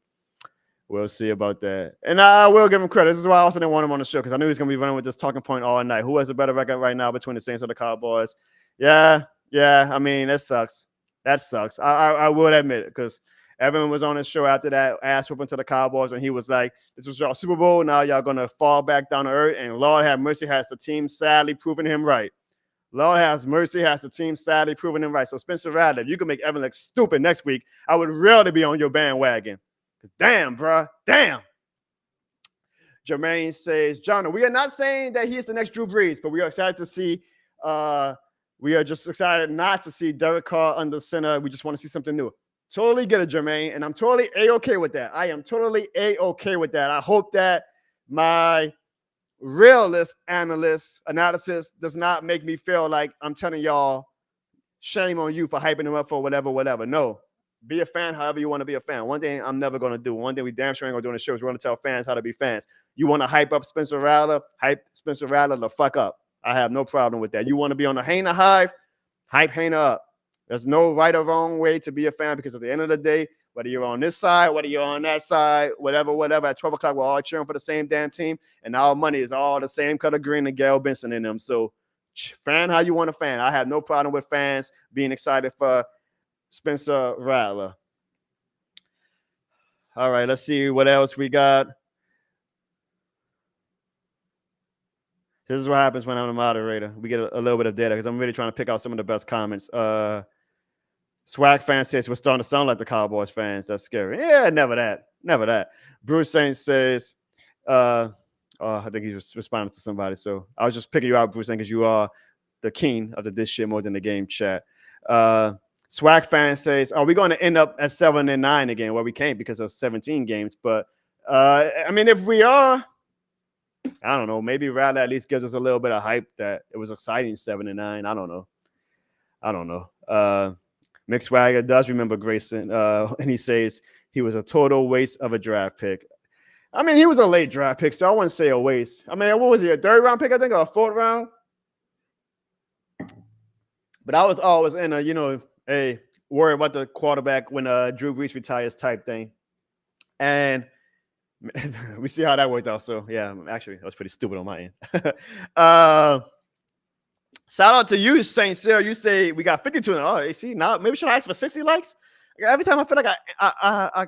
we'll see about that. And I will give him credit. This is why I also didn't want him on the show, because I knew he was going to be running with this talking point all night. Who has a better record right now between the Saints and the Cowboys? Yeah. I mean, that sucks. I would admit it, because Evan was on his show after that ass whooping to the Cowboys, and he was like, this was y'all Super Bowl. Now y'all going to fall back down to earth. And Lord have mercy, has the team sadly proven him right. Lord has mercy, has the team sadly proven him right. So Spencer Rattler, if you can make Evan look stupid next week, I would really be on your bandwagon. Because damn, bro, damn. Jermaine says, Jono, we are not saying that he is the next Drew Brees, but we are excited to see, we are just excited not to see Derek Carr under center. We just want to see something new. Totally get it, Jermaine, and I'm totally A-okay with that. I am totally A-okay with that. I hope that my realist analysis does not make me feel like I'm telling y'all, shame on you for hyping him up for whatever. No. Be a fan however you want to be a fan. One thing I'm never going to do, one thing we damn sure ain't going to do in the show is we're going to tell fans how to be fans. You want to hype up Spencer Rattler? Hype Spencer Rattler the fuck up. I have no problem with that. You want to be on the Haener hive? Hype Haener up. There's no right or wrong way to be a fan, because at the end of the day, whether you're on this side, whether you're on that side, whatever, at 12 o'clock, we're all cheering for the same damn team, and our money is all the same color green and Gail Benson in them. So fan how you want to fan. I have no problem with fans being excited for Spencer Rattler. All right, let's see what else we got. This is what happens when I'm a moderator. We get a little bit of data, because I'm really trying to pick out some of the best comments. Swag fan says we're starting to sound like the Cowboys fans. That's scary. Yeah, never that. Bruce Saint says, I think he's responding to somebody. So I was just picking you out, Bruce Saint, because you are the king of the this shit more than the game chat. Swag fan says, are we going to end up at 7-9 again? Well, we can't because of 17 games. But I mean, if we are, I don't know. Maybe Rattler at least gives us a little bit of hype that it was exciting 7-9. I don't know. Mick Swagger does remember Grayson, and he says he was a total waste of a draft pick. I mean, he was a late draft pick, so I wouldn't say a waste. I mean, what was he, a third round pick, I think, or a fourth round? But I was always in a, hey, worry about the quarterback when Drew Brees retires type thing. And we see how that worked out. So, yeah, actually, that was pretty stupid on my end. Shout out to you, Saint Sarah. You say we got 52. Oh, see, now maybe should I ask for 60 likes? Every time I feel like I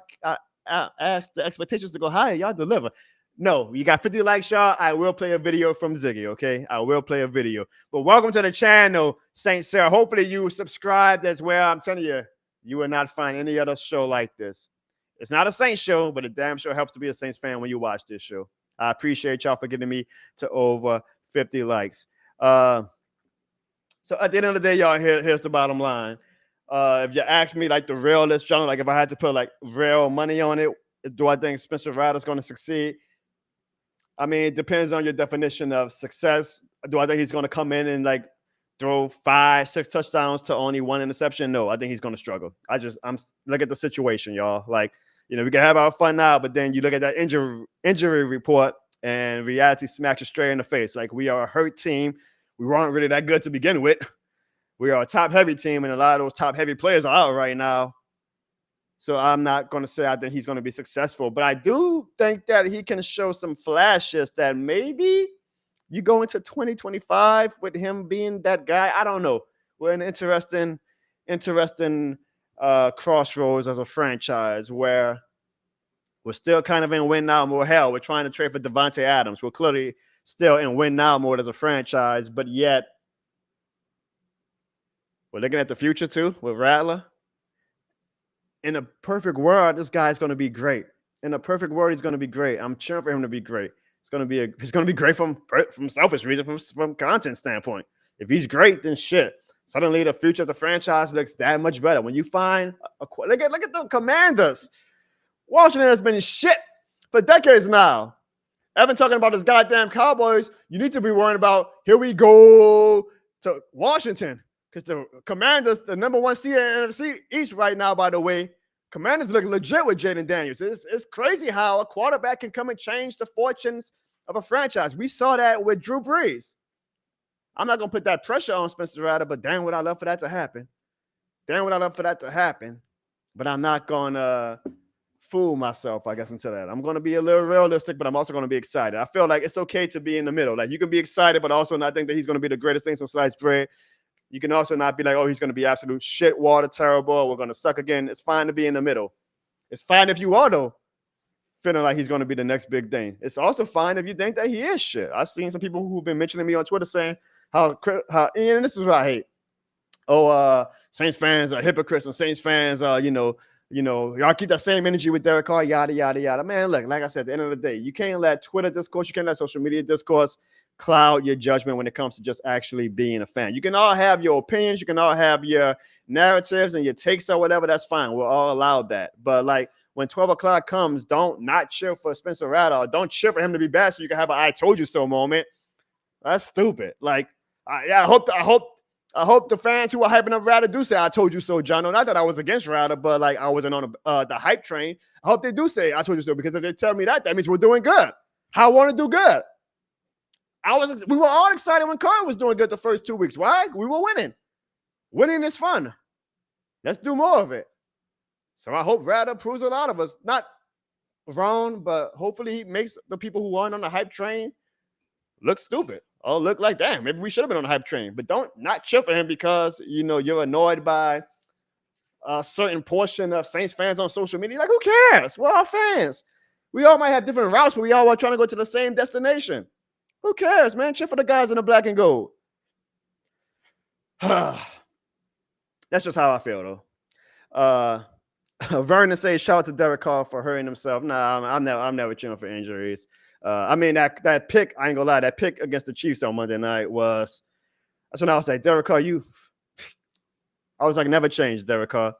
ask the expectations to go higher, y'all deliver. No, you got 50 likes, y'all. I will play a video from Ziggy, okay? I will play a video. But welcome to the channel, Saint Sarah. Hopefully you subscribed as well. I'm telling you, you will not find any other show like this. It's not a Saints show, but it damn sure helps to be a Saints fan when you watch this show. I appreciate y'all for getting me to over 50 likes. So at the end of the day, y'all, here's the bottom line. If you ask me, like, the realist, John, like, if I had to put, like, real money on it, do I think Spencer Rattler's going to succeed? I mean, it depends on your definition of success. Do I think he's going to come in and, like, throw 5-6 touchdowns to only 1 interception? No, I think he's going to struggle. I'm look at the situation, y'all. Like, we can have our fun now, but then you look at that injury report, and reality smacks you straight in the face. Like, we are a hurt team. We weren't really that good to begin with. We are a top-heavy team, and a lot of those top-heavy players are out right now. So I'm not going to say I think he's going to be successful. But I do think that he can show some flashes that maybe you go into 2025 with him being that guy. I don't know. We're in an interesting crossroads as a franchise where we're still kind of in win-now mode. Hell, we're trying to trade for Devontae Adams. We're clearly still in win-now mode as a franchise, but yet we're looking at the future too with Rattler. In a perfect world, this guy's going to be great. In a perfect world, he's going to be great. I'm cheering for him to be great. He's gonna be great from selfish reason, from content standpoint. If he's great, then shit. Suddenly the future of the franchise looks that much better. When you find look at the Commanders. Washington has been shit for decades now. Evan talking about his goddamn Cowboys. You need to be worrying about, here we go to Washington. Because the Commanders, the number one seed in the NFC East right now, by the way, Commanders look legit with Jaden Daniels. It's crazy how a quarterback can come and change the fortunes of a franchise. We saw that with Drew Brees. I'm not going to put that pressure on Spencer Rattler, but damn would I love for that to happen. But I'm not going to fool myself, I guess, into that. I'm going to be a little realistic, but I'm also going to be excited. I feel like it's okay to be in the middle. Like, you can be excited, but also not think that he's going to be the greatest thing since sliced bread. You can also not be like, oh, he's going to be absolute shit, water, terrible. We're going to suck again. It's fine to be in the middle. It's fine if you are, though, feeling like he's going to be the next big thing. It's also fine if you think that he is shit. I've seen some people who've been mentioning me on Twitter saying how and this is what I hate. Oh, Saints fans are hypocrites, and Saints fans are, y'all keep that same energy with Derek Carr, yada, yada, yada. Man, look, like I said, at the end of the day, you can't let Twitter discourse, you can't let social media discourse cloud your judgment when it comes to just actually being a fan. You can all have your opinions, you can all have your narratives and your takes or whatever, that's fine. We're all allowed that. But like when 12 o'clock comes, don't not cheer for Spencer Rattler. Don't cheer for him to be bad so you can have an I told you so moment. That's stupid. Like, I hope the fans who are hyping up Rattler do say I told you so, Jono. Not that I was against Rattler, but like I wasn't on the hype train. I hope they do say I told you so, because if they tell me that means we're doing good. I want to do good. We were all excited when Carr was doing good the first 2 weeks. Why? We were winning. Winning is fun. Let's do more of it. So I hope Rattler proves a lot of us not wrong, but hopefully he makes the people who aren't on the hype train look stupid. Oh, look like, damn, maybe we should have been on the hype train. But don't not cheer for him because, you're annoyed by a certain portion of Saints fans on social media. Like, who cares? We're all fans. We all might have different routes, but we all are trying to go to the same destination. Who cares, man? Cheer for the guys in the black and gold. That's just how I feel, though. Vernon says, shout out to Derek Carr for hurting himself. Nah, I'm never cheering for injuries. I mean, that pick, I ain't gonna lie, that pick against the Chiefs on Monday night that's when I was like, Derek Carr, I was like, never change, Derek Carr.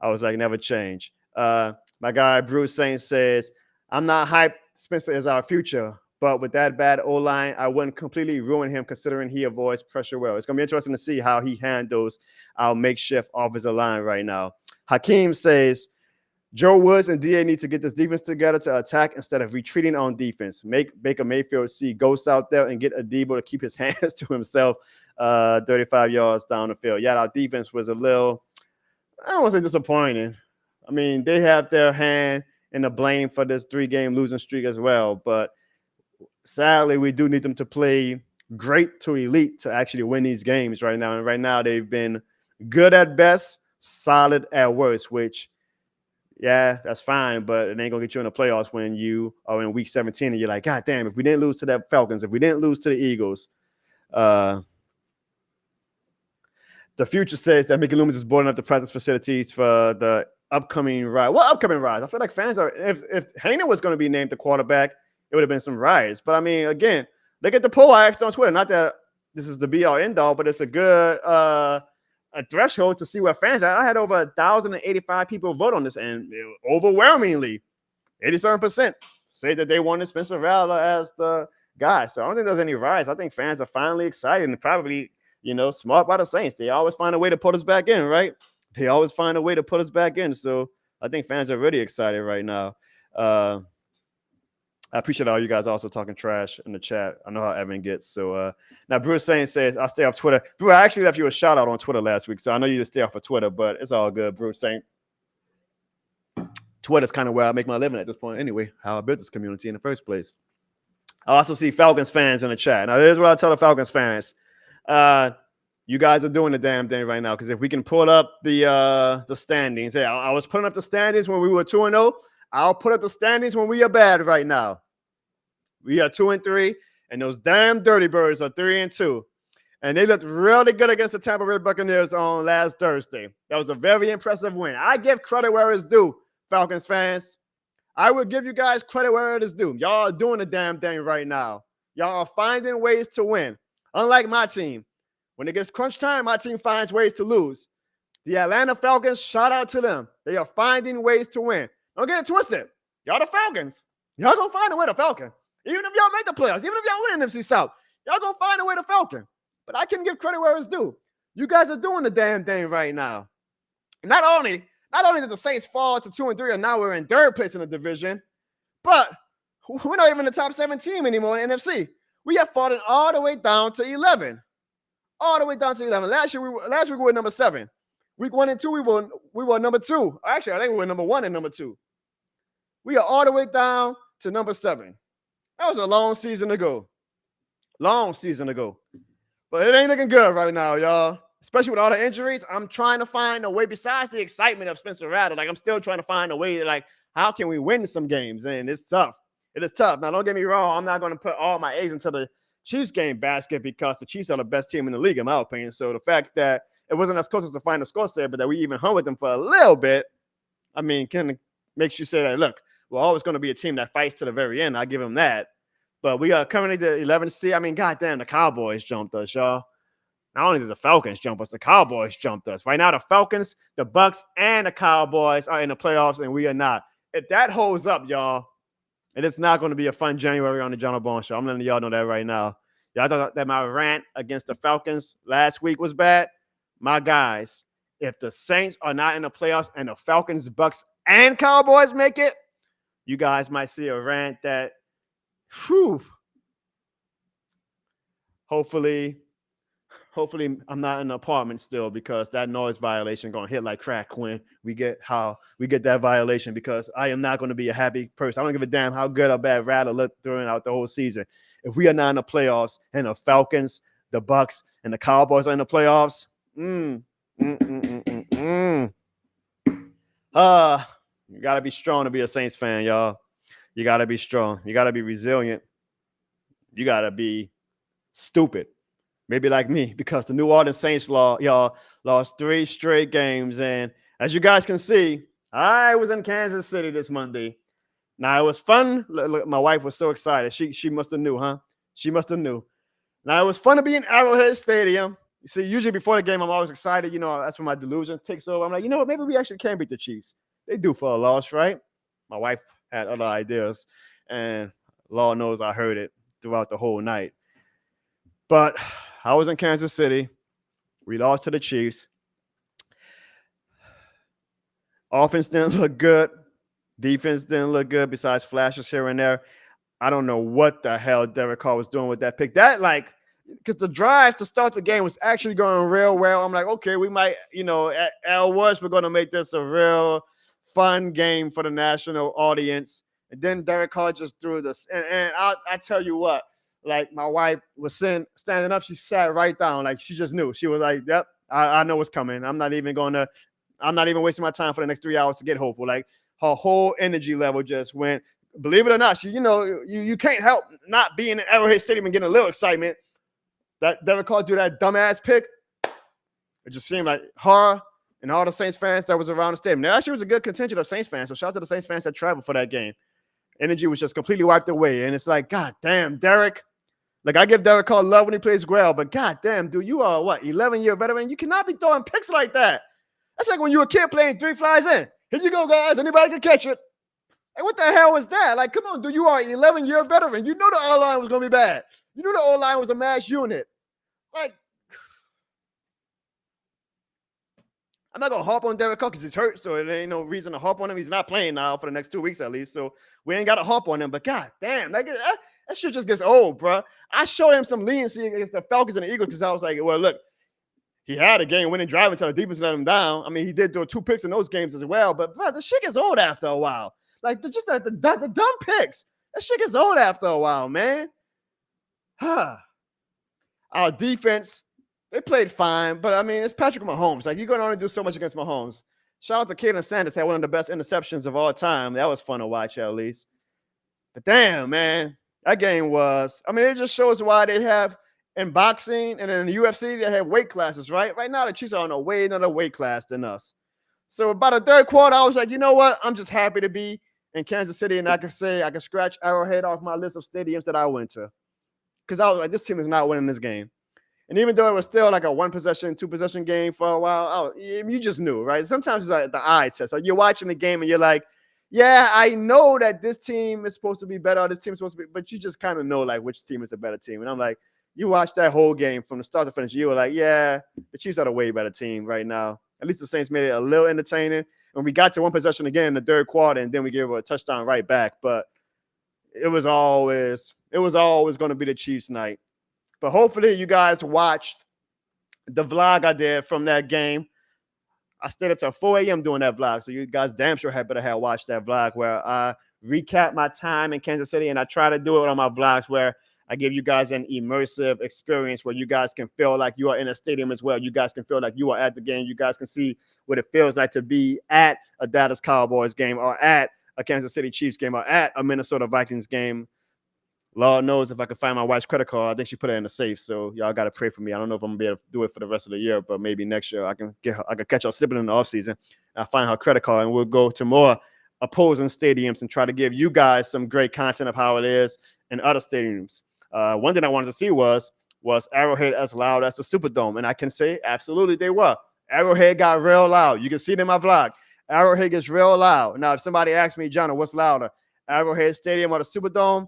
I was like, never change. My guy, Bruce Saint, says, I'm not hyped. Spencer is our future. But with that bad O-line, I wouldn't completely ruin him considering he avoids pressure well. It's going to be interesting to see how he handles our makeshift offensive line right now. Hakeem says, Joe Woods and DA need to get this defense together to attack instead of retreating on defense. Make Baker Mayfield see ghosts out there and get Adebo to keep his hands to himself 35 yards down the field. Yeah, our defense was a little, I don't want to say disappointing. I mean, they have their hand in the blame for this 3-game losing streak as well, but sadly, we do need them to play great to elite to actually win these games right now. And right now, they've been good at best, solid at worst, which, yeah, that's fine, but it ain't going to get you in the playoffs when you are in week 17 and you're like, God damn, if we didn't lose to the Falcons, if we didn't lose to the Eagles. The future says that Mickey Loomis is boarding up the practice facilities for the upcoming ride. What upcoming rides? I feel like fans are, if Haener was going to be named the quarterback, it would have been some riots. But I mean, again, look at the poll I asked on Twitter. Not that this is the be-all, end-all, but it's a good a threshold to see where fans are. I had over 1,085 people vote on this, and overwhelmingly, 87% say that they wanted Spencer Rattler as the guy. So I don't think there's any riots. I think fans are finally excited and probably, smart by the Saints. They always find a way to put us back in, right? They always find a way to put us back in. So I think fans are really excited right now. I appreciate all you guys also talking trash in the chat. I know how Evan gets. So now Bruce Saint says, I'll stay off Twitter. Bruce, I actually left you a shout out on Twitter last week. So I know you just stay off of Twitter, but it's all good, Bruce Saint. Twitter's kind of where I make my living at this point anyway, how I built this community in the first place. I also see Falcons fans in the chat. Now, here's what I tell the Falcons fans. You guys are doing the damn thing right now, because if we can pull up the standings. Hey, I was putting up the standings when we were 2-0. I'll put up the standings when we are bad right now. We are 2-3, and those damn Dirty Birds are 3-2. And they looked really good against the Tampa Bay Buccaneers on last Thursday. That was a very impressive win. I give credit where it's due, Falcons fans. I will give you guys credit where it is due. Y'all are doing the damn thing right now. Y'all are finding ways to win. Unlike my team. When it gets crunch time, my team finds ways to lose. The Atlanta Falcons, shout out to them. They are finding ways to win. Don't get it twisted. Y'all the Falcons. Y'all gonna find a way to Falcon. Even if y'all make the playoffs, even if y'all win in NFC South, y'all gonna find a way to Falcon. But I can give credit where it's due. You guys are doing the damn thing right now. Not only did the Saints fall to 2-3, and now we're in third place in the division, but we're not even the top 7 team anymore in the NFC. We have fallen all the way down to 11. All the way down to 11. Last week we were number 7. Week 1 and 2, we were number 2. Actually, I think we were number 1 and number 2. We are all the way down to number 7. That was a long season ago. Long season ago. But it ain't looking good right now, y'all. Especially with all the injuries. I'm trying to find a way, besides the excitement of Spencer Rattler, like I'm still trying to find a way to, like, how can we win some games? And it's tough. It is tough. Now, don't get me wrong. I'm not going to put all my eggs into the Chiefs game basket because the Chiefs are the best team in the league, in my opinion. So the fact that it wasn't as close as the final score said, but that we even hung with them for a little bit, I mean, kind of makes you say that, look, we're always going to be a team that fights to the very end. I give them that. But we are currently the 11th seed. I mean, goddamn, the Cowboys jumped us, y'all. Not only did the Falcons jump us, the Cowboys jumped us. Right now, the Falcons, the Bucs, and the Cowboys are in the playoffs, and we are not. If that holds up, y'all, it is not going to be a fun January on the Jono Bone Show. I'm letting y'all know that right now. Y'all thought that my rant against the Falcons last week was bad? My guys, if the Saints are not in the playoffs and the Falcons, Bucs, and Cowboys make it, you guys might see a rant that, hopefully I'm not in an apartment still, because that noise violation going to hit like crack when we get that violation, because I am not going to be a happy person. I don't give a damn how good or bad Rattler looked throughout the whole season. If we are not in the playoffs and the Falcons, the Bucs, and the Cowboys are in the playoffs, you got to be strong to be a Saints fan, y'all. You got to be strong. You got to be resilient. You got to be stupid. Maybe like me, because the New Orleans Saints y'all lost 3 straight games. And as you guys can see, I was in Kansas City this Monday. Now, it was fun. Look, my wife was so excited. She must have knew, huh? She must have knew. Now, it was fun to be in Arrowhead Stadium. You see, usually before the game, I'm always excited. You know, that's when my delusion takes over. I'm like, you know what? Maybe we actually can beat the Chiefs. They do for a loss, right? My wife had other ideas. And Lord knows I heard it throughout the whole night. But I was in Kansas City. We lost to the Chiefs. Offense didn't look good. Defense didn't look good, besides flashes here and there. I don't know what the hell Derek Carr was doing with that pick. Because the drive to start the game was actually going real well. I'm like, okay, we might, at worst, we're going to make this a real fun game for the national audience. And then Derek Carr just threw this. And I tell you what, like, my wife was standing up. She sat right down. Like, she just knew. She was like, yep, I know what's coming. I'm not even wasting my time for the next 3 hours to get hopeful. Like, her whole energy level just went. Believe it or not, you can't help not being in Arrowhead Stadium and getting a little excitement. That Derek Carr do that dumbass pick. It just seemed like her and all the Saints fans that was around the stadium. Now, actually was a good contingent of Saints fans. So shout out to the Saints fans that traveled for that game. Energy was just completely wiped away. And it's like, God damn, Derek. Like, I give Derek Carr love when he plays well, but God damn, dude, you are 11-year veteran. You cannot be throwing picks like that. That's like when you were a kid playing 3 flies in. Here you go, guys. Anybody can catch it. Hey, what the hell was that? Like, come on, dude. You are an 11-year veteran. You know the O-line was going to be bad. You knew the O-line was a mass unit. Like, I'm not going to harp on Derek Carr because he's hurt, so there ain't no reason to harp on him. He's not playing now for the next 2 weeks at least, so we ain't got to harp on him. But God damn, that shit just gets old, bro. I showed him some leniency against the Falcons and the Eagles because I was like, well, look, he had a game-winning drive until the defense let him down. I mean, he did do 2 picks in those games as well, but bro, the shit gets old after a while. Like, the dumb picks. That shit gets old after a while, man. Our defense, they played fine, but I mean, it's Patrick Mahomes. Like, you're going to only do so much against Mahomes. Shout out to Caden Sanders, had one of the best interceptions of all time. That was fun to watch, at least. But damn, man, that game was, I mean, it just shows why they have in boxing and in the UFC, they have weight classes, right? Right now, the Chiefs are on another weight class than us. So about the third quarter, I was like, you know what? I'm just happy to be in Kansas City, and I can scratch Arrowhead off my list of stadiums that I went to. Because I was like, this team is not winning this game. And even though it was still like a 1-possession, 2-possession game for a while, you just knew, right? Sometimes it's like the eye test. Like you're watching the game and you're like, yeah, I know that this team is supposed to be better, or this team is supposed to be, but you just kind of know like which team is a better team. And I'm like, you watch that whole game from the start to finish, you were like, yeah, the Chiefs are a way better team right now. At least the Saints made it a little entertaining. And we got to 1 possession again in the third quarter, and then we gave a touchdown right back. But it was always going to be the Chiefs night. But hopefully you guys watched the vlog I did from that game. I stayed up till 4 a.m. doing that vlog. So you guys damn sure better have watched that vlog where I recap my time in Kansas City. And I try to do it on my vlogs where I give you guys an immersive experience where you guys can feel like you are in a stadium as well. You guys can feel like you are at the game. You guys can see what it feels like to be at a Dallas Cowboys game or at a Kansas City Chiefs game or at a Minnesota Vikings game. Lord knows if I can find my wife's credit card, I think she put it in the safe. So y'all got to pray for me. I don't know if I'm gonna be able to do it for the rest of the year, but maybe next year I can catch her slipping in the offseason. I find her credit card and we'll go to more opposing stadiums and try to give you guys some great content of how it is in other stadiums. One thing I wanted to see was Arrowhead as loud as the Superdome, and I can say absolutely they were. Arrowhead got real loud. You can see it in my vlog. Arrowhead gets real loud. Now, if somebody asks me, Jono, what's louder, Arrowhead Stadium or the Superdome?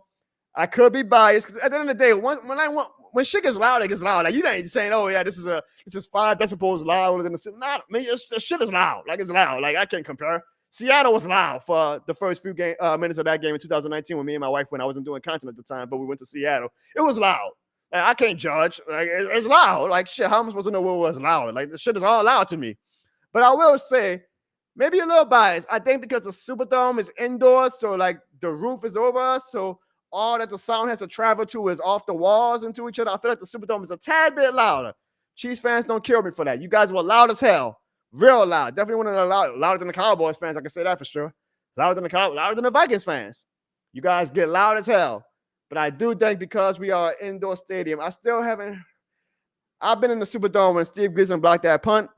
I could be biased because at the end of the day, when shit gets loud, it gets loud. Like you ain't saying, "Oh yeah, this is 5 decibels louder than the Super." Nah, I mean, the shit is loud. Like it's loud. Like I can't compare. Seattle was loud for the first few minutes of that game in 2019 when me and my wife went. I wasn't doing content at the time, but we went to Seattle. It was loud. Like I can't judge. Like it's loud. Like shit, how am I supposed to know what was loud? Like the shit is all loud to me. But I will say, maybe a little biased. I think because the Superdome is indoors, so like the roof is over us, so all that the sound has to travel to is off the walls into each other. I feel like the Superdome is a tad bit louder. Chiefs fans, don't kill me for that. You guys were loud as hell. Real loud. Definitely one of the louder than the Cowboys fans. I can say that for sure. Louder than the Vikings fans. You guys get loud as hell. But I do think because we are an indoor stadium, I've been in the Superdome when Steve Gleason blocked that punt.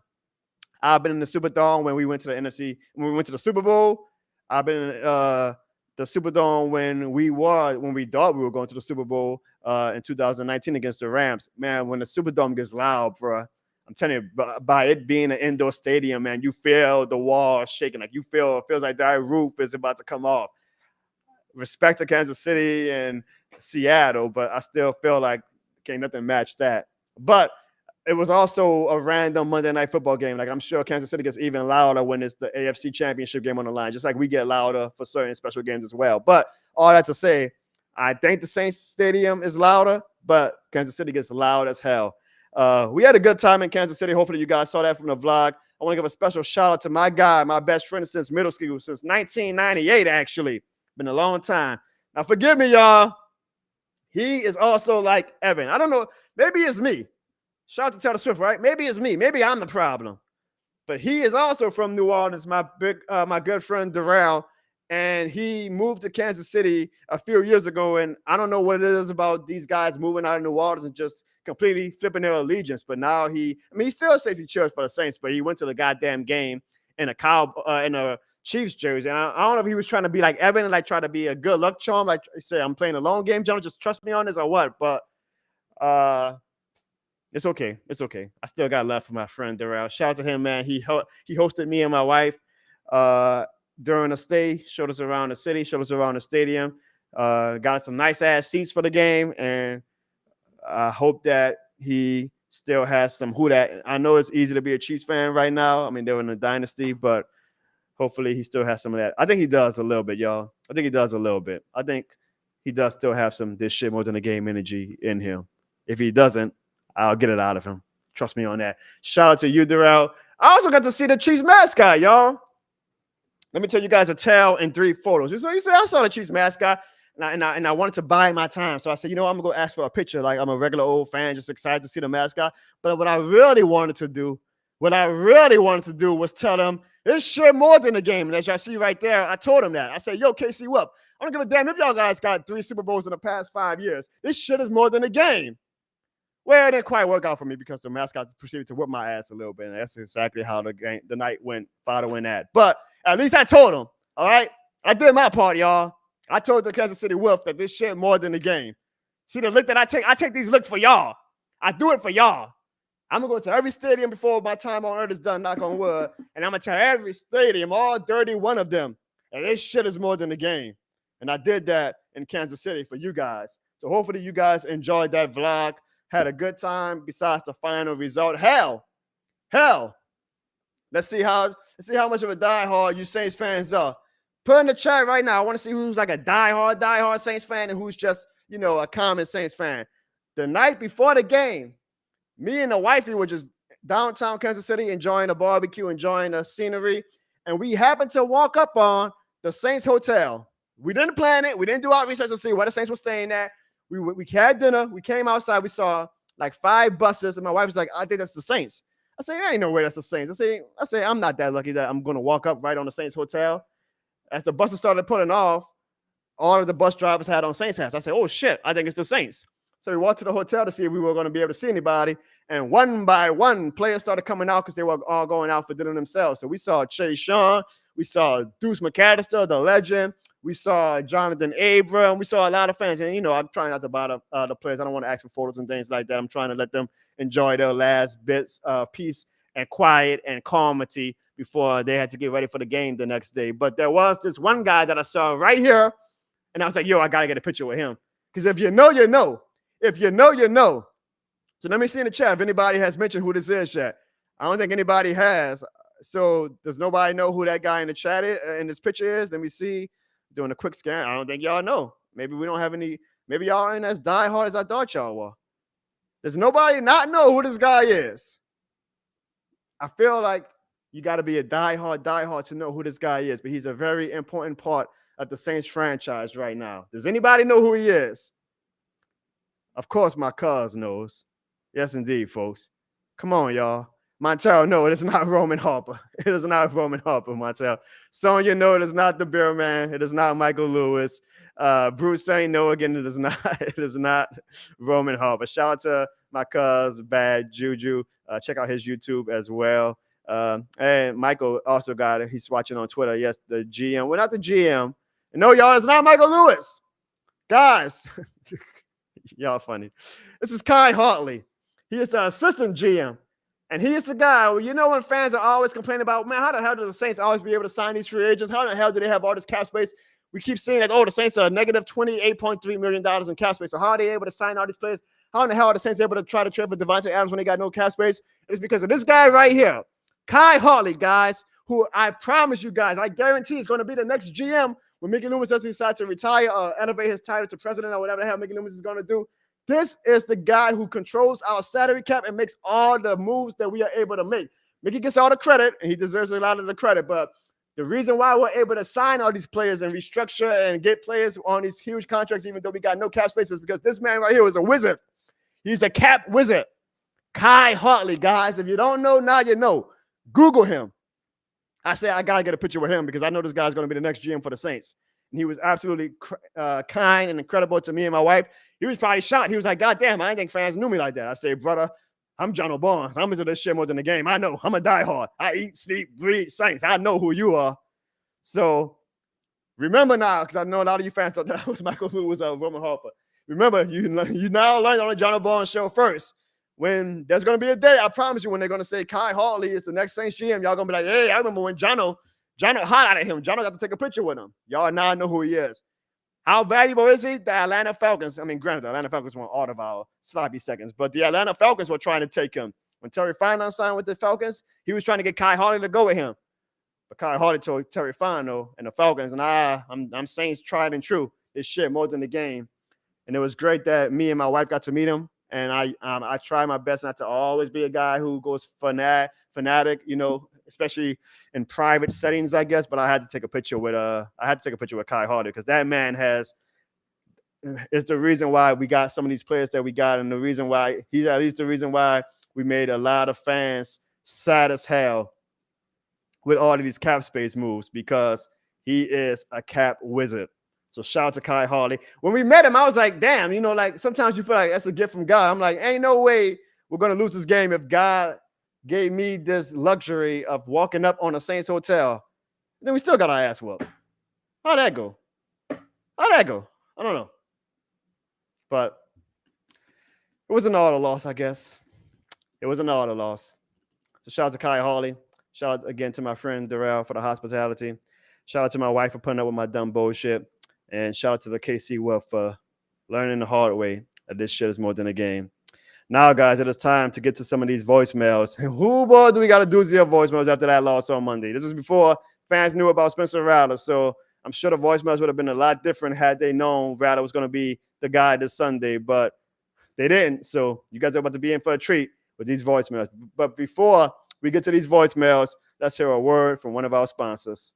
I've been in the Superdome when we went to the Super Bowl. I've been in the Superdome when we thought we were going to the Super Bowl in 2019 against the Rams. Man, when the Superdome gets loud, bro, I'm telling you, by it being an indoor stadium, man, you feel the walls shaking. Like it feels like that roof is about to come off. Respect to Kansas City and Seattle, but I still feel like can't nothing match that. But it was also a random Monday Night Football game. Like I'm sure Kansas City gets even louder when it's the AFC Championship game on the line, just like we get louder for certain special games as well. But all that to say, I think the Saints Stadium is louder, but Kansas City gets loud as hell. We had a good time in Kansas City. Hopefully you guys saw that from the vlog. I want to give a special shout out to my guy, my best friend since middle school, since 1998, actually. Been a long time. Now, forgive me, y'all. He is also like Evan. I don't know. Maybe it's me. Shout out to Taylor Swift, right? Maybe it's me. Maybe I'm the problem. But he is also from New Orleans, my good friend Darrell. And he moved to Kansas City a few years ago. And I don't know what it is about these guys moving out of New Orleans and just completely flipping their allegiance. But now he still says he cheers for the Saints, but he went to the goddamn game in a Chiefs jersey. And I don't know if he was trying to be like Evan and like try to be a good luck charm. Like say, I'm playing a long game, Jono, just trust me on this or what. But it's okay. It's okay. I still got love for my friend Darrell. Shout out to him, man. He hosted me and my wife during the stay, showed us around the city, showed us around the stadium, got us some nice ass seats for the game, and I hope that he still has some who that. I know it's easy to be a Chiefs fan right now. I mean, they're in a dynasty, but hopefully he still has some of that. I think he does a little bit, y'all. I think he does a little bit. I think he does still have some this shit more than a game energy in him. If he doesn't, I'll get it out of him. Trust me on that. Shout out to you, Darrell. I also got to see the Chiefs mascot, y'all. Let me tell you guys a tale in 3 photos. You say I saw the Chiefs mascot, and I wanted to buy my time. So I said, I'm going to go ask for a picture. Like I'm a regular old fan, just excited to see the mascot. But what I really wanted to do was tell them this shit more than a game. And as y'all see right there, I told him that. I said, yo, KC Whoop, I don't give a damn if y'all guys got 3 Super Bowls in the past 5 years. This shit is more than a game. Well, it didn't quite work out for me because the mascot proceeded to whip my ass a little bit. And that's exactly how the night went, far to win that. But at least I told him, all right? I did my part, y'all. I told the Kansas City Wolf that this shit more than the game. See the look that I take these looks for y'all. I do it for y'all. I'm going to go to every stadium before my time on earth is done, knock on wood, and I'm going to tell every stadium, all 31 of them, that this shit is more than the game. And I did that in Kansas City for you guys. So hopefully you guys enjoyed that vlog, had a good time besides the final result. Hell, let's see how much of a diehard you Saints fans are. Put in the chat right now. I want to see who's like a diehard Saints fan and who's just, a common Saints fan. The night before the game, me and the wifey were just downtown Kansas City enjoying a barbecue, enjoying the scenery, and we happened to walk up on the Saints Hotel. We didn't plan it. We didn't do our research to see where the Saints were staying at. We had dinner. We came outside. We saw like 5 buses, and my wife was like, I think that's the Saints. I say, there ain't no way that's the Saints. I say, I'm not that lucky that I'm going to walk up right on the Saints Hotel. As the buses started pulling off, all of the bus drivers had on Saints hats. I said, oh, shit, I think it's the Saints. So we walked to the hotel to see if we were going to be able to see anybody. And one by one, players started coming out because they were all going out for dinner themselves. So we saw Chase Sean. We saw Deuce McAllister, the legend. We saw Jonathan Abram. We saw a lot of fans. And, I'm trying not to bother the players. I don't want to ask for photos and things like that. I'm trying to let them enjoy their last bits of peace and quiet and calmity before they had to get ready for the game the next day. But there was this one guy that I saw right here. And I was like, yo, I got to get a picture with him. Because if you know, you know. If you know, you know. So let me see in the chat if anybody has mentioned who this is yet. I don't think anybody has. So does nobody know who that guy in the chat is, in this picture is? Let me see. Doing a quick scan. I don't think y'all know. Maybe we don't have any. Maybe y'all ain't as diehard as I thought y'all were. Does nobody not know who this guy is? I feel like you got to be a diehard to know who this guy is. But he's a very important part of the Saints franchise right now. Does anybody know who he is? Of course, my cuz knows. Yes, indeed, folks. Come on, y'all. Montel, no, it is not Roman Harper. It is not Roman Harper, Montel. Sonya, no, it is not the Bear Man. It is not Michael Lewis. Bruce saying no again. It is not. It is not Roman Harper. Shout out to my cuz Bad Juju. Check out his YouTube as well. And Michael also got it. He's watching on Twitter. Yes, the GM. Well, not the GM. No, y'all, it's not Michael Lewis. Guys. Y'all funny. This is Khai Harley. He is the assistant GM. And he is the guy, when fans are always complaining about, man, how the hell do the Saints always be able to sign these free agents? How the hell do they have all this cap space? We keep seeing that, the Saints are negative $28.3 million in cap space. So how are they able to sign all these players? How in the hell are the Saints able to try to trade for Devontae Adams when they got no cap space? It's because of this guy right here, Khai Harley, guys, who I promise you guys, I guarantee is going to be the next GM when Mickey Loomis does decide to retire or elevate his title to president or whatever the hell Mickey Loomis is going to do. This is the guy who controls our salary cap and makes all the moves that we are able to make. Mickey gets all the credit, and he deserves a lot of the credit. But the reason why we're able to sign all these players and restructure and get players on these huge contracts, even though we got no cap space, is because this man right here is a wizard. He's a cap wizard. Khai Harley, guys. If you don't know, now you know. Google him. I say I got to get a picture with him because I know this guy's going to be the next GM for the Saints. And he was absolutely kind and incredible to me and my wife. He was probably shocked. He was like, God damn, I didn't think fans knew me like that. I say, brother, I'm Jono Barnes. I'm into this shit more than the game. I know. I'm a diehard. I eat, sleep, breathe Saints. I know who you are. So remember now, because I know a lot of you fans thought that was Michael Lewis or Roman Harper. Remember, you now learned on the Jono Barnes show first. When there's going to be a day, I promise you, when they're going to say Khai Harley is the next Saints GM, y'all going to be like, hey, I remember when Jono hot out of him. Jono got to take a picture with him. Y'all now know who he is. How valuable is he? The Atlanta Falcons. I mean, granted, the Atlanta Falcons won all of our sloppy seconds, but the Atlanta Falcons were trying to take him. When Terry Fontenot signed with the Falcons, he was trying to get Khai Harley to go with him. But Khai Harley told Terry Fontenot and the Falcons, and I'm Saints tried and true. This shit more than the game. And it was great that me and my wife got to meet him. And I try my best not to always be a guy who goes fanatic, especially in private settings, I guess. But I had to take a picture with Khai Harley because that man is the reason why we got some of these players that we got, and the reason why he's at least the reason why we made a lot of fans sad as hell with all of these cap space moves, because he is a cap wizard. So shout out to Khai Harley. When we met him, I was like, damn, like sometimes you feel like that's a gift from God. I'm like, ain't no way we're going to lose this game if God gave me this luxury of walking up on a Saints hotel. And then we still got our ass whooped. How'd that go? I don't know. But it was an auto loss, I guess. It was an auto loss. So shout out to Khai Harley. Shout out again to my friend Darrell for the hospitality. Shout out to my wife for putting up with my dumb bullshit. And shout out to the KC Wolf for learning the hard way that this shit is more than a game. Now, guys, it is time to get to some of these voicemails. Who, boy, do we got a doozy of voicemails after that loss on Monday? This was before fans knew about Spencer Rattler, so I'm sure the voicemails would have been a lot different had they known Rattler was going to be the guy this Sunday, but they didn't. So you guys are about to be in for a treat with these voicemails. But before we get to these voicemails, let's hear a word from one of our sponsors.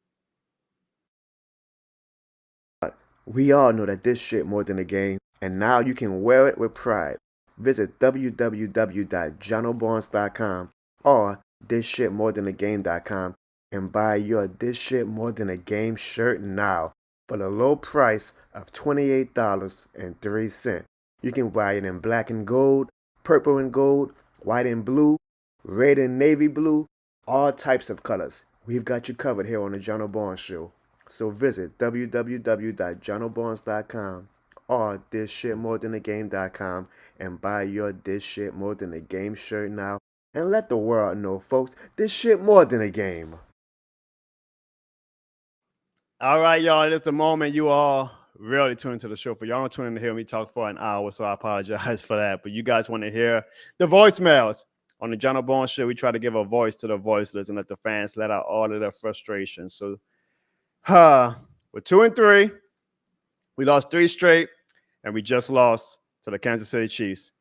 We all know that this shit more than a game, and now you can wear it with pride. Visit www.jonobarnes.com or thisshitmorethanagame.com and buy your This Shit More Than a Game shirt now for the low price of $28.03. You can buy it in black and gold, purple and gold, white and blue, red and navy blue, all types of colors. We've got you covered here on the Jono Barnes Show. So visit www.jonobarnes.com or thisshitmorethanagame.com and buy your This Shit More Than a Game shirt now and let the world know, folks, this shit more than a game. All right, y'all, it's the moment you all really tune into the show. For y'all don't tune in to hear me talk for an hour, so I apologize for that. But you guys want to hear the voicemails. On the Jono Barnes Show, we try to give a voice to the voiceless and let the fans let out all of their frustrations. So we're 2-3. We lost 3 straight, and we just lost to the Kansas City Chiefs.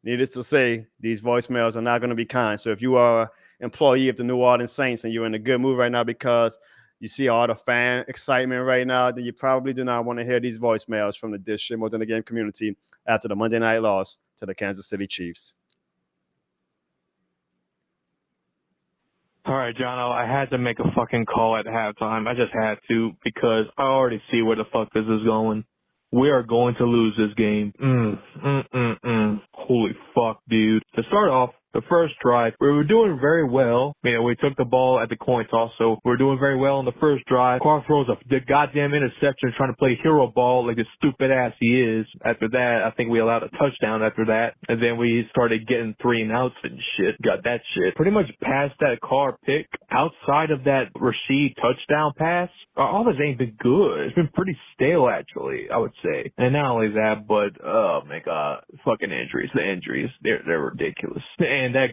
Needless to say, these voicemails are not going to be kind. So if you are an employee of the New Orleans Saints and you're in a good mood right now because you see all the fan excitement right now, then you probably do not want to hear these voicemails from the This Shit More Than a Game community after the Monday night loss to the Kansas City Chiefs. All right, Jono, I had to make a fucking call at halftime. I just had to because I already see where the fuck this is going. We are going to lose this game. Holy fuck, dude. To start off, the first drive, we were doing very well. You know, we took the ball at the coin toss, so we were doing very well in the first drive. Carr throws the goddamn interception trying to play hero ball like the stupid ass he is. After that, I think we allowed a touchdown after that. And then we started getting 3 and outs and shit. Got that shit. Pretty much past that Carr pick, outside of that Rashid touchdown pass, all this ain't been good. It's been pretty stale, actually, I would say. And not only that, but, oh my god, fucking injuries. The injuries, they're ridiculous. And that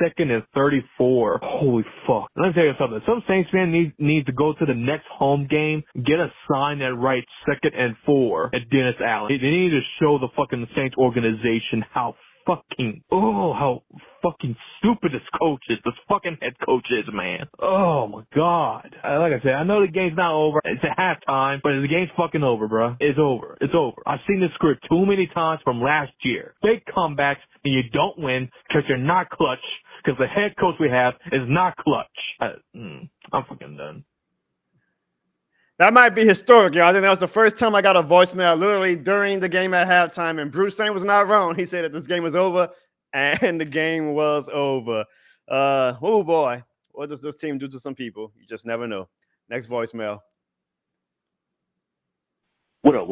2nd and 34. Holy fuck. Let me tell you something. Some Saints fan need to go to the next home game, get a sign that writes 2nd and 4 at Dennis Allen. They need to show the fucking Saints organization how fucking stupid this coach is. This fucking head coach is, man. Oh my god. Like I said, I know the game's not over. It's at halftime, but the game's fucking over, bro. It's over. It's over. I've seen this script too many times from last year. Big comebacks and you don't win because you're not clutch, because the head coach we have is not clutch. I'm fucking done. That might be historic, y'all. I think that was the first time I got a voicemail literally during the game at halftime, and Bruce Saint was not wrong. He said that this game was over, and the game was over. Oh, boy. What does this team do to some people? You just never know. Next voicemail. What up?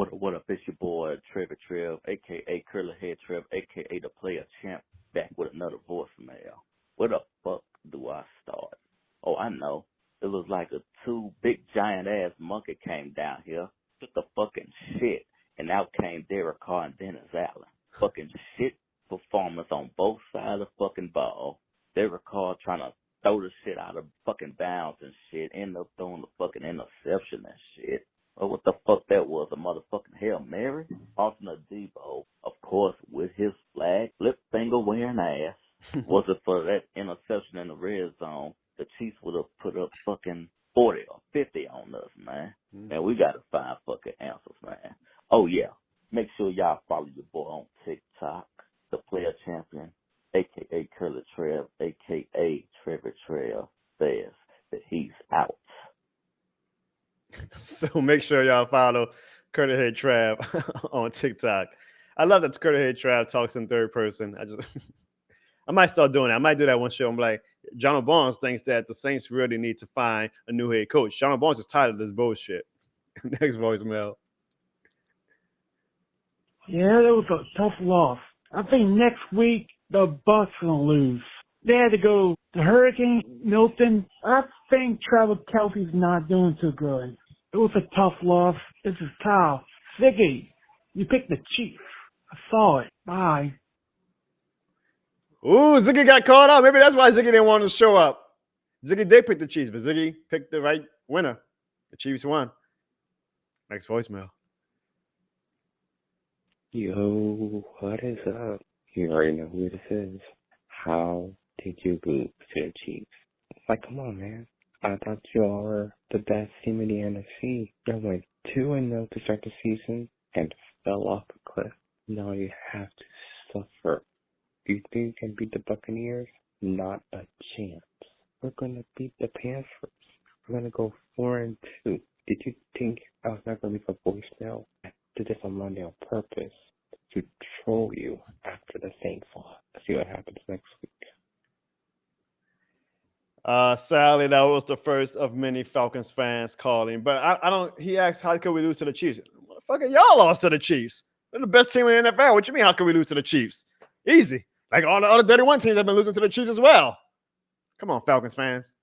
It's your boy, Trevor Trev, a.k.a. Curly Head Trev, a.k.a. the player champ, back with another voicemail. Where the fuck do I start? Oh, I know. It looks like a 2 big giant-ass monkey came down here, took the fucking shit, and out came Derek Carr and Dennis Allen. Fucking shit performance on both sides of the fucking ball. Derek Carr trying to throw the shit out of fucking bounds and shit, end up throwing the fucking interception and shit. Or what the fuck that was, a motherfucking Hail Mary? Austin Debo, of course, with his flag, lip finger wearing ass. Was it for that interception in the red zone, the Chiefs would have put up fucking 40 or 50 on us, man. And we got to find fucking answers, man. Oh, yeah. Make sure y'all follow your boy on TikTok, the player champion, a.k.a. Curly Trev, a.k.a. Trevor Trev, says that he's out. So make sure y'all follow Curly Head Trav on TikTok. I love that Curly Head Trav talks in third person. I might start doing that. I might do that one show. I'm like, Jono Barnes thinks that the Saints really need to find a new head coach. Jono Barnes is tired of this bullshit. Next voicemail. Yeah, that was a tough loss. I think next week the Bucs gonna lose. They had to go to Hurricane Milton. I think Travis Kelce's not doing too good. It was a tough loss. This is Kyle. Ziggy, you picked the Chiefs. I saw it. Bye. Ooh, Ziggy got caught up. Maybe that's why Ziggy didn't want to show up. Ziggy did pick the Chiefs, but Ziggy picked the right winner. The Chiefs won. Next voicemail. Yo, what is up? You already know who this is. How did you lose to the Chiefs? Like, come on, man. I thought y'all were the best team in the NFC. Y'all went 2-0 to start the season and fell off a cliff. Now you have to suffer. Do you think you can beat the Buccaneers? Not a chance. We're gonna beat the Panthers. We're gonna go 4-2. Did you think I was not gonna leave a voicemail? I did this on Monday on purpose to troll you after the Saints loss. See what happens next week. Sadly, that was the first of many Falcons fans calling. But I don't. He asked, "How could we lose to the Chiefs?" Motherfucker, y'all lost to the Chiefs. They're the best team in the NFL. What you mean? How can we lose to the Chiefs? Easy. Like all the other 31 teams have been losing to the Chiefs as well. Come on, Falcons fans.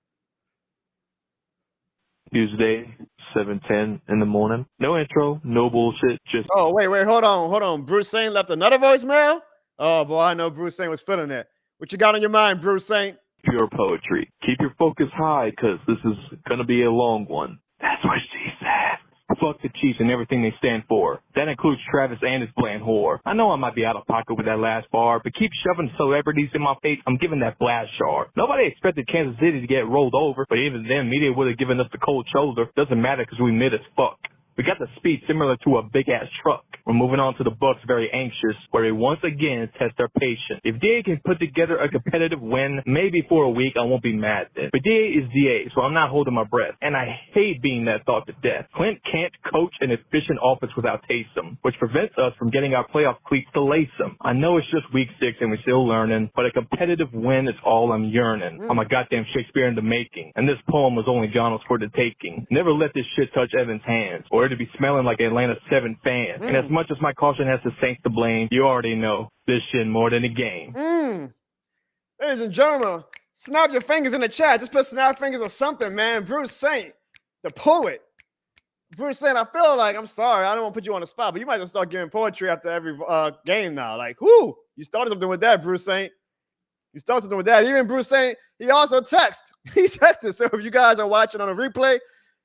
Tuesday, 7:10 in the morning. No intro, no bullshit. Just Oh, wait, hold on. Bruce Saint left another voicemail? Oh, boy, I know Bruce Saint was feeling that. What you got on your mind, Bruce Saint? pure poetry. Keep your focus high, because this is gonna be a long one. That's what she said. Fuck the Chiefs and everything they stand for. That includes Travis and his bland whore. I know I might be out of pocket with that last bar, but keep shoving celebrities in my face, I'm giving that blast shard. Nobody expected Kansas City to get rolled over, but even then, media would have given us the cold shoulder. Doesn't matter because we mid as fuck. We got the speed similar to a big-ass truck. We're moving on to the Bucs, very anxious, where they once again test their patience. If DA can put together a competitive win, maybe for a week, I won't be mad then. But DA is DA, so I'm not holding my breath. And I hate being that thought to death. Clint can't coach an efficient offense without Taysom, which prevents us from getting our playoff cleats to lace them. I know it's just week 6 and we're still learning, but a competitive win is all I'm yearning. I'm a goddamn Shakespeare in the making, and this poem was only Jono's for the taking. Never let this shit touch Evan's hands, or to be smelling like Atlanta 7 fans. And as much as my caution has the Saints to blame, you already know this shit more than a game. Ladies and gentlemen, snap your fingers in the chat. Just put snap fingers or something, man. Bruce Saint, the poet. Bruce Saint, I feel like, I'm sorry, I don't want to put you on the spot, but you might just start giving poetry after every game now. Like, whoo, you started something with that, Bruce Saint. You started something with that. Even Bruce Saint, he also texted. He texted. So if you guys are watching on a replay,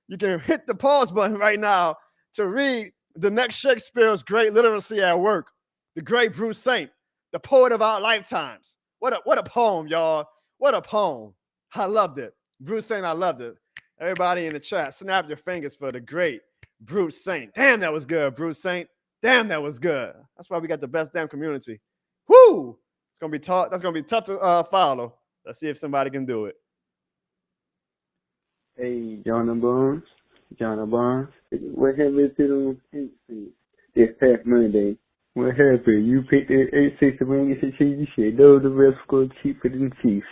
you can hit the pause button right now to read the next Shakespeare's great literacy at work. The great Bruce Saint, the poet of our lifetimes. What a poem, y'all. What a poem. I loved it. Bruce Saint, I loved it. Everybody in the chat, snap your fingers for the great Bruce Saint. Damn, that was good, Bruce Saint. Damn, that was good. That's why we got the best damn community. Woo! It's gonna be tough. That's gonna be tough to follow. Let's see if somebody can do it. Hey, Jono Barnes. What happened to them 8-6 this past Monday? What happened? You picked the 8-6 to win against the Chiefs. You should know the rest go cheaper than Chiefs.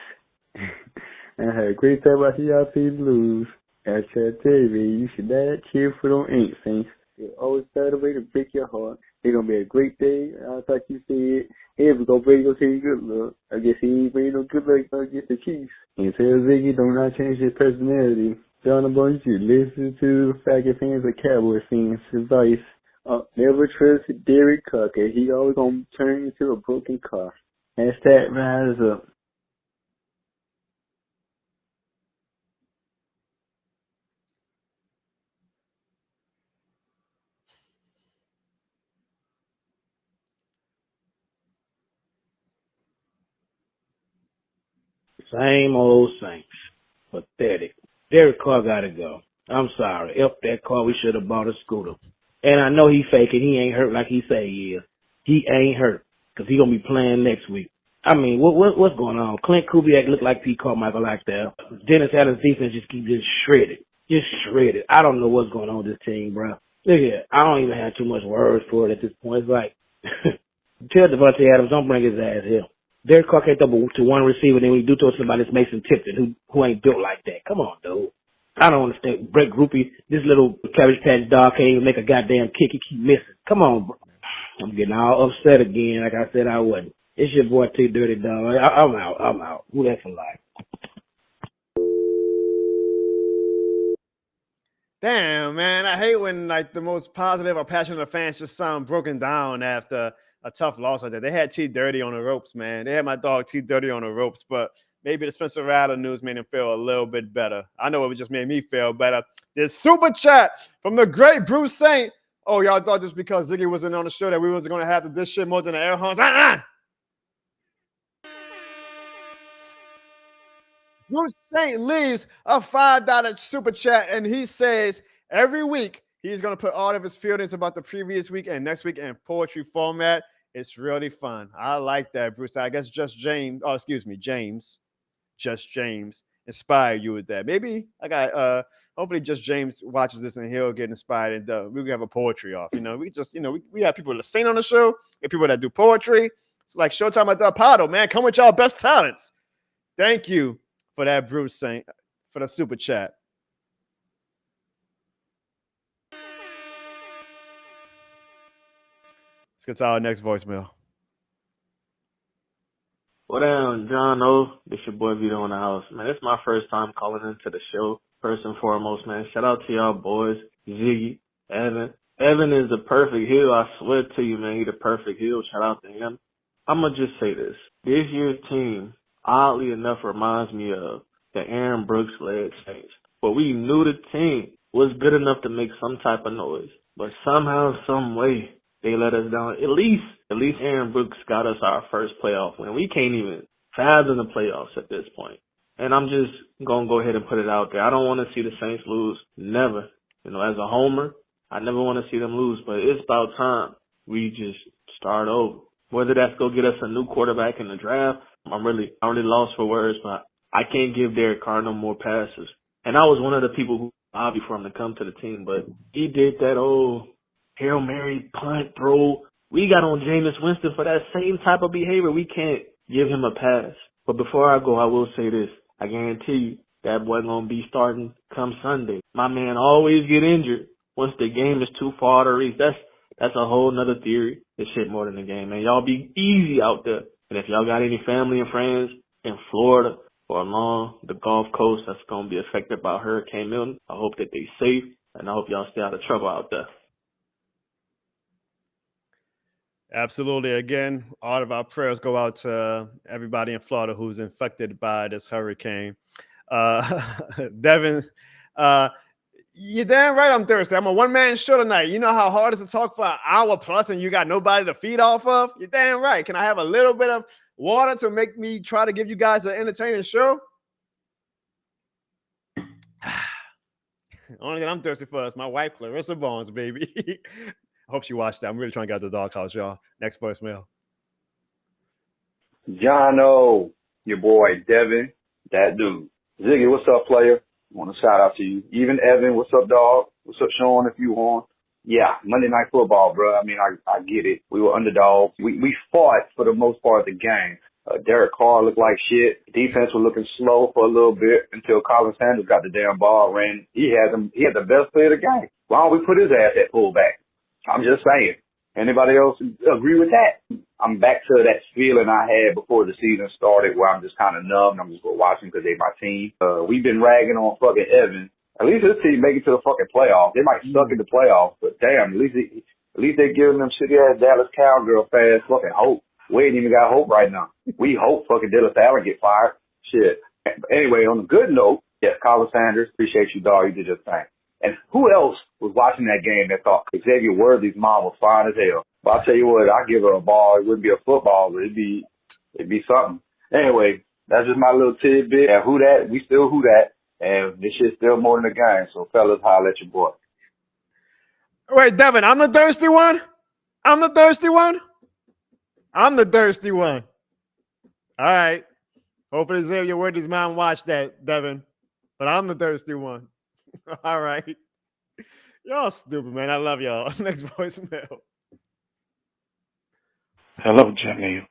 I had a great time watching y'all team lose. I try to tell you, man, you should not cheer for them 8-6. They always find a way to break your heart. It's gonna be a great day. I thought you said, hey, we're gonna bring your team good luck. I guess he ain't bring no good luck against the Chiefs. And tell Ziggy don't not change his personality. John Boy, you listen to faggot fans of Cowboy fans' advice. Never trust Derek Cocker. He always gonna turn into a broken car. Hashtag rise up. Same old Saints. Pathetic. Derek Carr got to go. I'm sorry. F that car. We should have bought a scooter. And I know he faking. He ain't hurt like he say he is. He ain't hurt because he going to be playing next week. I mean, what's going on? Clint Kubiak look like Pete Carmichael like that. Dennis Allen's defense just keep getting shredded. Just shredded. I don't know what's going on with this team, bro. Look here. I don't even have too much words for it at this point. It's like, tell Devontae Adams, don't bring his ass here. Derek Carr can't throw to one receiver, then when you do throw somebody, it's Mason Tipton, who ain't built like that. Come on, dude. I don't understand. Brett Groupie, this little Cabbage Patch dog can't even make a goddamn kick. He keep missing. Come on, bro. I'm getting all upset again like I said I wasn't. It's your boy T Dirty Dog. I'm out. Who that for life? Damn, man. I hate when like the most positive or passionate fans just sound broken down after a tough loss like that. They had T Dirty on the ropes, man. They had my dog T Dirty on the ropes, but maybe the Spencer Rattler news made him feel a little bit better. I know it just made me feel better. This super chat from the great Bruce Saint. Oh, y'all thought just because Ziggy wasn't on the show that we wasn't going to have to dish shit more than the air horns? Bruce Saint leaves a $5 super chat, and he says every week he's going to put all of his feelings about the previous week and next week in poetry format. It's really fun. I like that, Bruce. I guess James inspired you with that. Maybe hopefully Just James watches this and he'll get inspired and we can have a poetry off. We have people that sing on the show, we have people that do poetry. It's like Showtime at the Apollo, man. Come with y'all best talents. Thank you for that, Bruce Saint, for the super chat. Let's get to our next voicemail. What down, Jono? This your boy Vito in the house. Man, it's my first time calling into the show. First and foremost, man, shout out to y'all boys, Ziggy, Evan. Evan is the perfect heel. I swear to you, man, he the perfect heel. Shout out to him. I'm going to just say this. This year's team, oddly enough, reminds me of the Aaron Brooks-led Saints. But we knew the team was good enough to make some type of noise. But somehow, some way, they let us down. At least Aaron Brooks got us our first playoff win. We can't even fathom the playoffs at this point. And I'm just going to go ahead and put it out there. I don't want to see the Saints lose. Never. As a homer, I never want to see them lose. But it's about time we just start over. Whether that's go get us a new quarterback in the draft, I'm really lost for words, but I can't give Derek Carr no more passes. And I was one of the people who lobbied for him to come to the team, but he did that Hail Mary punt throw. We got on Jameis Winston for that same type of behavior. We can't give him a pass. But before I go, I will say this. I guarantee you that boy gonna be starting come Sunday. My man always get injured once the game is too far to reach. That's a whole nother theory. This shit more than the game, man. Y'all be easy out there. And if y'all got any family and friends in Florida or along the Gulf Coast that's going to be affected by Hurricane Milton, I hope that they safe, and I hope y'all stay out of trouble out there. Absolutely. Again, all of our prayers go out to everybody in Florida who's infected by this hurricane. Devin, you're damn right I'm thirsty. I'm a one-man show tonight. You know how hard it is to talk for an hour plus and you got nobody to feed off of? You're damn right. Can I have a little bit of water to make me try to give you guys an entertaining show? Only thing I'm thirsty for is my wife, Clarissa Barnes, baby. I hope she watched that. I'm really trying to get out the doghouse, y'all. Next voicemail. Jono, your boy, Devin, that dude. Ziggy, what's up, player? I want to shout out to you. Even Evan, what's up, dog? What's up, Sean, if you on? Yeah, Monday Night Football, bro. I mean, I get it. We were underdogs. We fought for the most part of the game. Derek Carr looked like shit. Defense was looking slow for a little bit until Colin Sanders got the damn ball ran. He had the best play of the game. Why don't we put his ass at fullback? I'm just saying. Anybody else agree with that? I'm back to that feeling I had before the season started where I'm just kind of numb. I'm just going to watch them because they're my team. We've been ragging on fucking Evan. At least his team make it to the fucking playoffs. They might suck in the playoffs, but damn, at least they're giving them shitty-ass Dallas Cowgirl fans fucking hope. We ain't even got hope right now. We hope fucking Dallas Allen get fired. Shit. But anyway, on a good note, yes, Colin Sanders, appreciate you, dog. You did your thing. And who else was watching that game that thought Xavier Worthy's mom was fine as hell? But I'll tell you what, I'd give her a ball. It wouldn't be a football, but it'd be something. Anyway, that's just my little tidbit. And who that? We still who that. And this shit's still more than a game. So, fellas, holla at your boy. Wait, Devin, I'm the thirsty one? I'm the thirsty one? I'm the thirsty one. All right. Hopefully Xavier Worthy's mom watched that, Devin. But I'm the thirsty one. All right. Y'all stupid, man. I love y'all. Next voicemail. Hello, Jamil.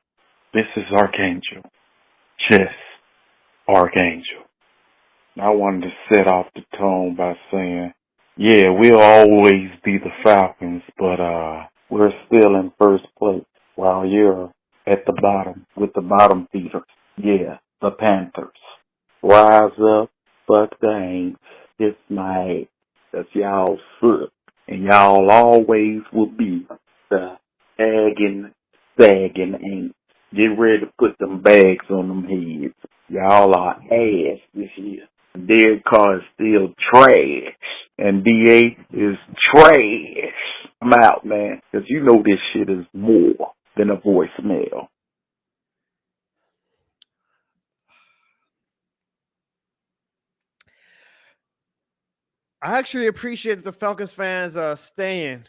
This is Archangel. Chess Archangel. I wanted to set off the tone by saying, yeah, we'll always be the Falcons, but we're still in first place while you're at the bottom with the bottom feeders. Yeah, the Panthers. Rise up, fuck the Aints, kiss my ass. That's y'all foot. And y'all always will be the sagging Aints. Get ready to put them bags on them heads. Y'all are ass this year. Derek Carr is still trash. And DA is trash. I'm out, man. Because you know this shit is more than a voicemail. I actually appreciate that the Falcons fans are staying.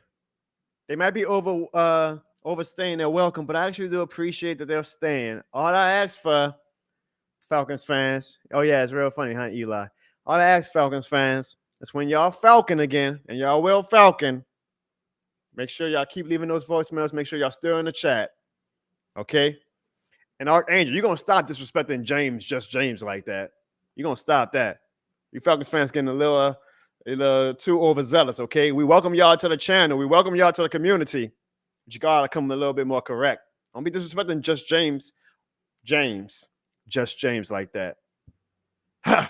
They might be overstaying their welcome, but I actually do appreciate that they're staying. All I ask for, Falcons fans, oh yeah, it's real funny, huh, Eli? All I ask, Falcons fans, is when y'all Falcon again, and y'all will Falcon, make sure y'all keep leaving those voicemails. Make sure y'all still in the chat, okay? And Archangel, you're going to stop disrespecting Just James like that. You're going to stop that. You Falcons fans getting a little too overzealous, okay? We welcome y'all to the channel. We welcome y'all to the community. But you got to come a little bit more correct. Don't be disrespecting Just James like that.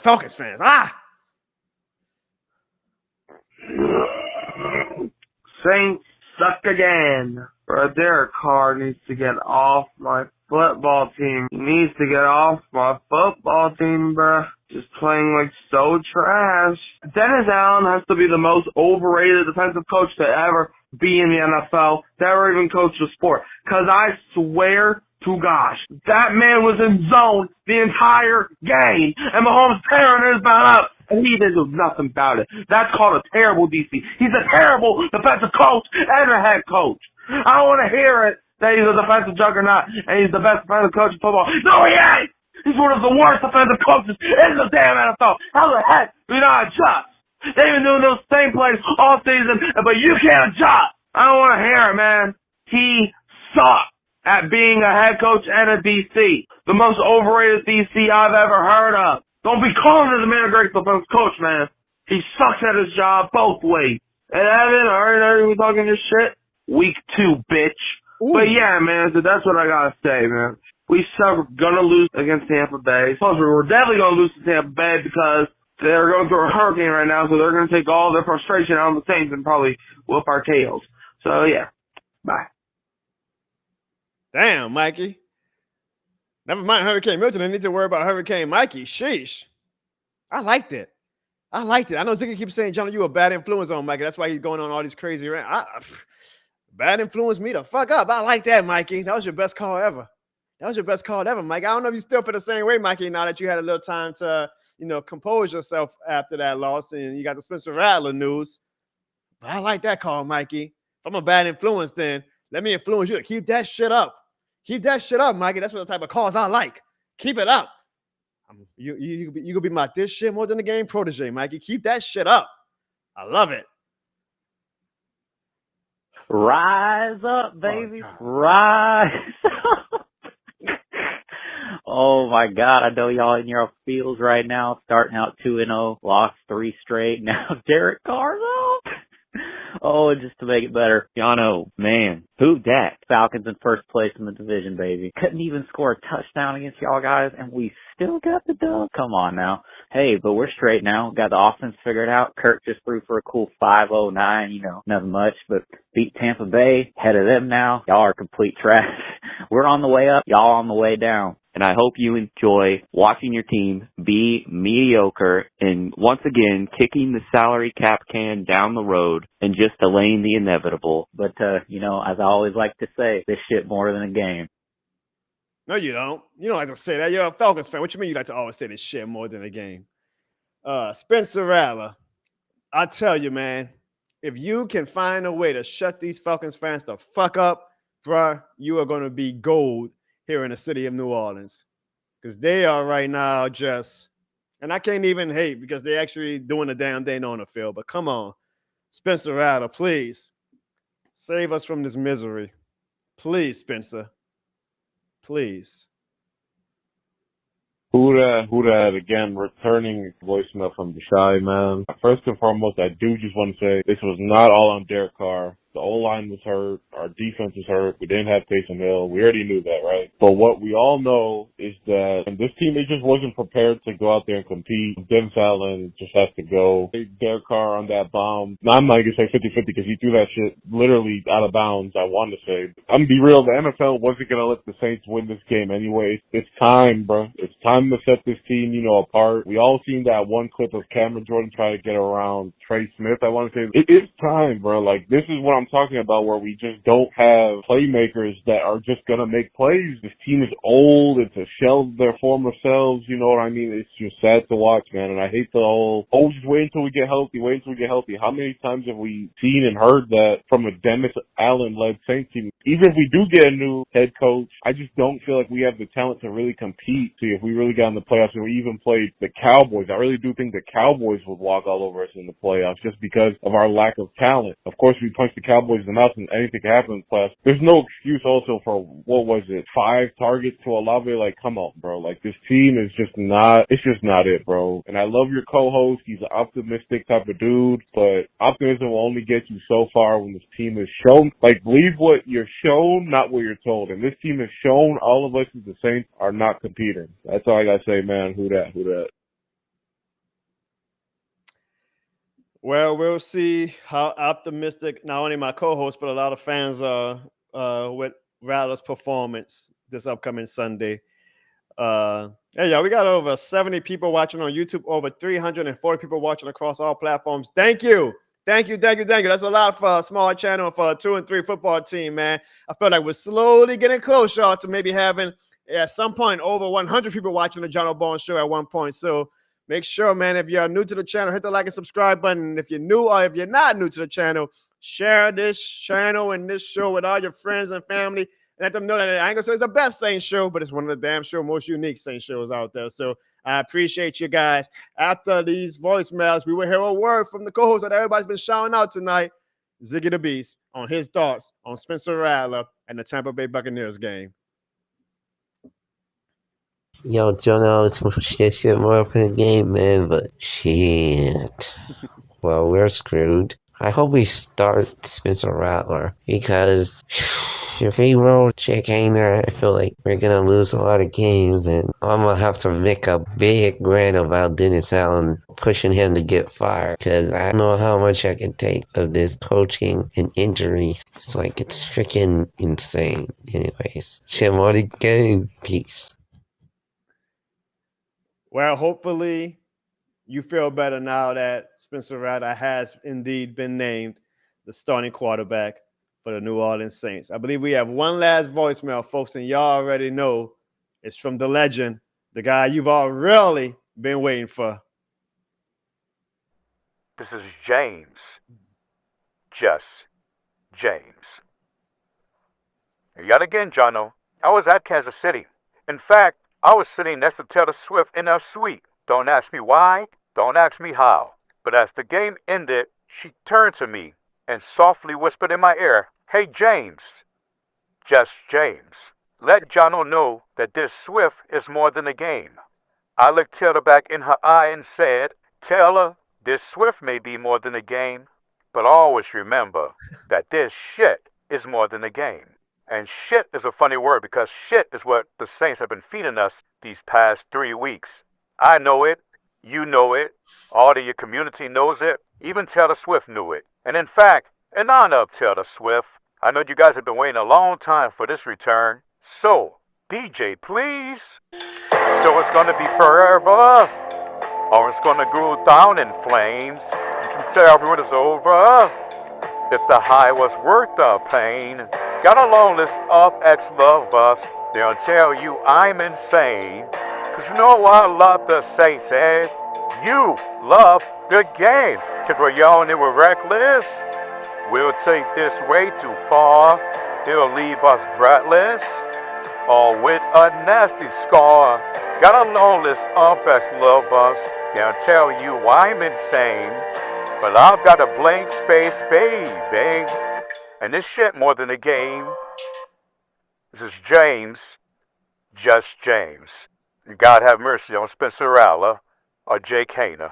Falcons fans, Saints suck again. Bro, Derek Carr needs to get off my football team. He needs to get off my football team, bro. Just playing like so trash. Dennis Allen has to be the most overrated defensive coach to ever be in the NFL, to ever even coach the sport. Because I swear to gosh, that man was in zone the entire game. And Mahomes tearing his bat up. And he did nothing about it. That's called a terrible DC. He's a terrible defensive coach and a head coach. I don't want to hear it that he's a defensive juggernaut and he's the best defensive coach in football. No, he ain't! He's one of the worst defensive coaches in the damn NFL. How the heck do you not adjust? They've been doing those same plays all season, but you can't adjust. I don't want to hear it, man. He sucks at being a head coach and a DC. The most overrated DC I've ever heard of. Don't be calling this man a great defensive coach, man. He sucks at his job both ways. And Evan, already we talking this shit? Week 2, bitch. Ooh. But yeah, man, so that's what I gotta say, man. We suck. We're gonna lose against Tampa Bay. Plus, we're definitely gonna lose to Tampa Bay because they're going through a hurricane right now, so they're gonna take all their frustration out on the Saints and probably whoop our tails. So yeah, bye. Damn, Mikey. Never mind Hurricane Milton. I need to worry about Hurricane Mikey. Sheesh. I liked it. I know Ziggy keeps saying, Jono, you a bad influence on Mikey. That's why he's going on all these crazy rants. Bad influence me the fuck up. I like that, Mikey. That was your best call ever. Mike. I don't know if you still feel the same way, Mikey, now that you had a little time to, compose yourself after that loss and you got the Spencer Rattler news. But I like that call, Mikey. If I'm a bad influence, then let me influence you to keep that shit up. Keep that shit up, Mikey. That's what the type of calls I like. Keep it up. You could be my this shit more than the game protege, Mikey. Keep that shit up. I love it. Rise up, baby. Rise up. Oh, my God. I know y'all in your feels right now, starting out 2-0, lost 3 straight. Now Derek Carr's up. Oh, just to make it better, Jono, man, who dat? Falcons in first place in the division, baby. Couldn't even score a touchdown against y'all guys, and we still got the dub. Come on now. Hey, but we're straight now. Got the offense figured out. Kirk just threw for a cool 509, nothing much, but beat Tampa Bay, head of them now. Y'all are complete trash. We're on the way up, y'all on the way down. And I hope you enjoy watching your team be mediocre and once again kicking the salary cap can down the road and just delaying the inevitable. But, as I always like to say, this shit more than a game. No, you don't. You don't like to say that. You're a Falcons fan. What you mean you like to always say this shit more than a game? Spencer Rattler, I tell you, man, if you can find a way to shut these Falcons fans the fuck up, bruh, you are going to be gold here in the city of New Orleans, because they are right now and I can't even hate because they're actually doing the damn thing on the field. But come on, Spencer Rattler, please save us from this misery. Please, Spencer. Please. Who that again, returning voicemail from the Shy man. First and foremost, I do just want to say this was not all on Derek Carr. The O-line was hurt. Our defense was hurt. We didn't have Taysom Hill. We already knew that, right? But what we all know is that this team, it just wasn't prepared to go out there and compete. Dennis Allen just has to go. Derek Carr on that bomb. Now, I'm not going to say 50-50 because he threw that shit literally out of bounds, I want to say. I'm going to be real. The NFL wasn't going to let the Saints win this game anyway. It's time, bro. It's time to set this team, apart. We all seen that one clip of Cameron Jordan try to get around Trey Smith. I want to say it is time, bro. Like, this is what I'm talking about, where we just don't have playmakers that are just gonna make plays. This team is old. It's a shell of their former selves. You know what I mean? It's just sad to watch, man. And I hate the whole, just wait until we get healthy. How many times have we seen and heard that from a Dennis Allen-led Saints team? Even if we do get a new head coach, I just don't feel like we have the talent to really compete. See, if we really got in the playoffs and we even played the Cowboys, I really do think the Cowboys would walk all over us in the playoffs just because of our lack of talent. Of course, we punched the Cowboys in the mouth and anything can happen in the playoffs. There's no excuse also for, 5 targets to Olave. Like, come on, bro. Like, this team is just not it, bro. And I love your co-host. He's an optimistic type of dude, but optimism will only get you so far when this team is shown. Like, believe what you're shown, not what you're told. And this team has shown all of us as the Saints are not competing. That's all I gotta say, man. Who that? Well, we'll see how optimistic not only my co-host, but a lot of fans are with Rattler's performance this upcoming Sunday. Hey, y'all, we got over 70 people watching on YouTube, over 340 people watching across all platforms. Thank you. That's a lot for a small channel for a 2-3 football team, man. I feel like we're slowly getting close, y'all, to maybe having at some point over 100 people watching the Jono Bones Show at one point. So make sure, man, if you're new to the channel, hit the like and subscribe button. And if you're new or if you're not new to the channel, share this channel and this show with all your friends and family. And let them know that I ain't gonna say it's the best Saints show, but it's one of the damn most unique Saints shows out there. So I appreciate you guys. After these voicemails, we will hear a word from the co-host that everybody's been shouting out tonight, Ziggy the Beast, on his thoughts on Spencer Rattler and the Tampa Bay Buccaneers game. Yo, Jono, I was supposed to shit more for the game, man, but shit. Well, we're screwed. I hope we start Spencer Rattler, because if we roll Jake Haener, I feel like we're gonna lose a lot of games, and I'm gonna have to make a big rant about Dennis Allen pushing him to get fired, because I don't know how much I can take of this coaching and injuries. It's freaking insane. Anyways, shit more the game. Peace. Well, hopefully you feel better now that Spencer Rattler has indeed been named the starting quarterback for the New Orleans Saints. I believe we have one last voicemail, folks, and y'all already know it's from the legend, the guy you've all really been waiting for. This is James. Just James. And yet again, Jono, I was at Kansas City. In fact, I was sitting next to Taylor Swift in her suite. Don't ask me why, don't ask me how. But as the game ended, she turned to me and softly whispered in my ear, "Hey, James." Just James. Let Jono know that this Swift is more than a game. I looked Taylor back in her eye and said, "Taylor, this Swift may be more than a game, but always remember that this shit is more than a game." And shit is a funny word, because shit is what the Saints have been feeding us these past 3 weeks. I know it. You know it. All of your community knows it. Even Taylor Swift knew it. And in fact, in honor of Taylor Swift, I know you guys have been waiting a long time for this return. So, DJ, please. So it's going to be forever, or it's going to go down in flames. You can tell everyone it's over. If the high was worth the pain. Got a long list of ex-lovers. They'll tell you I'm insane. Cause you know I love the Saints, eh? You love the game. Cause we're young and we're reckless. We'll take this way too far. It'll leave us breathless, or with a nasty scar. Got a long list of ex-lovers. They'll tell you I'm insane. But I've got a blank space, baby. And this shit more than a game. This is James. Just James. And God have mercy on Spencer Rattler or Jake Haener.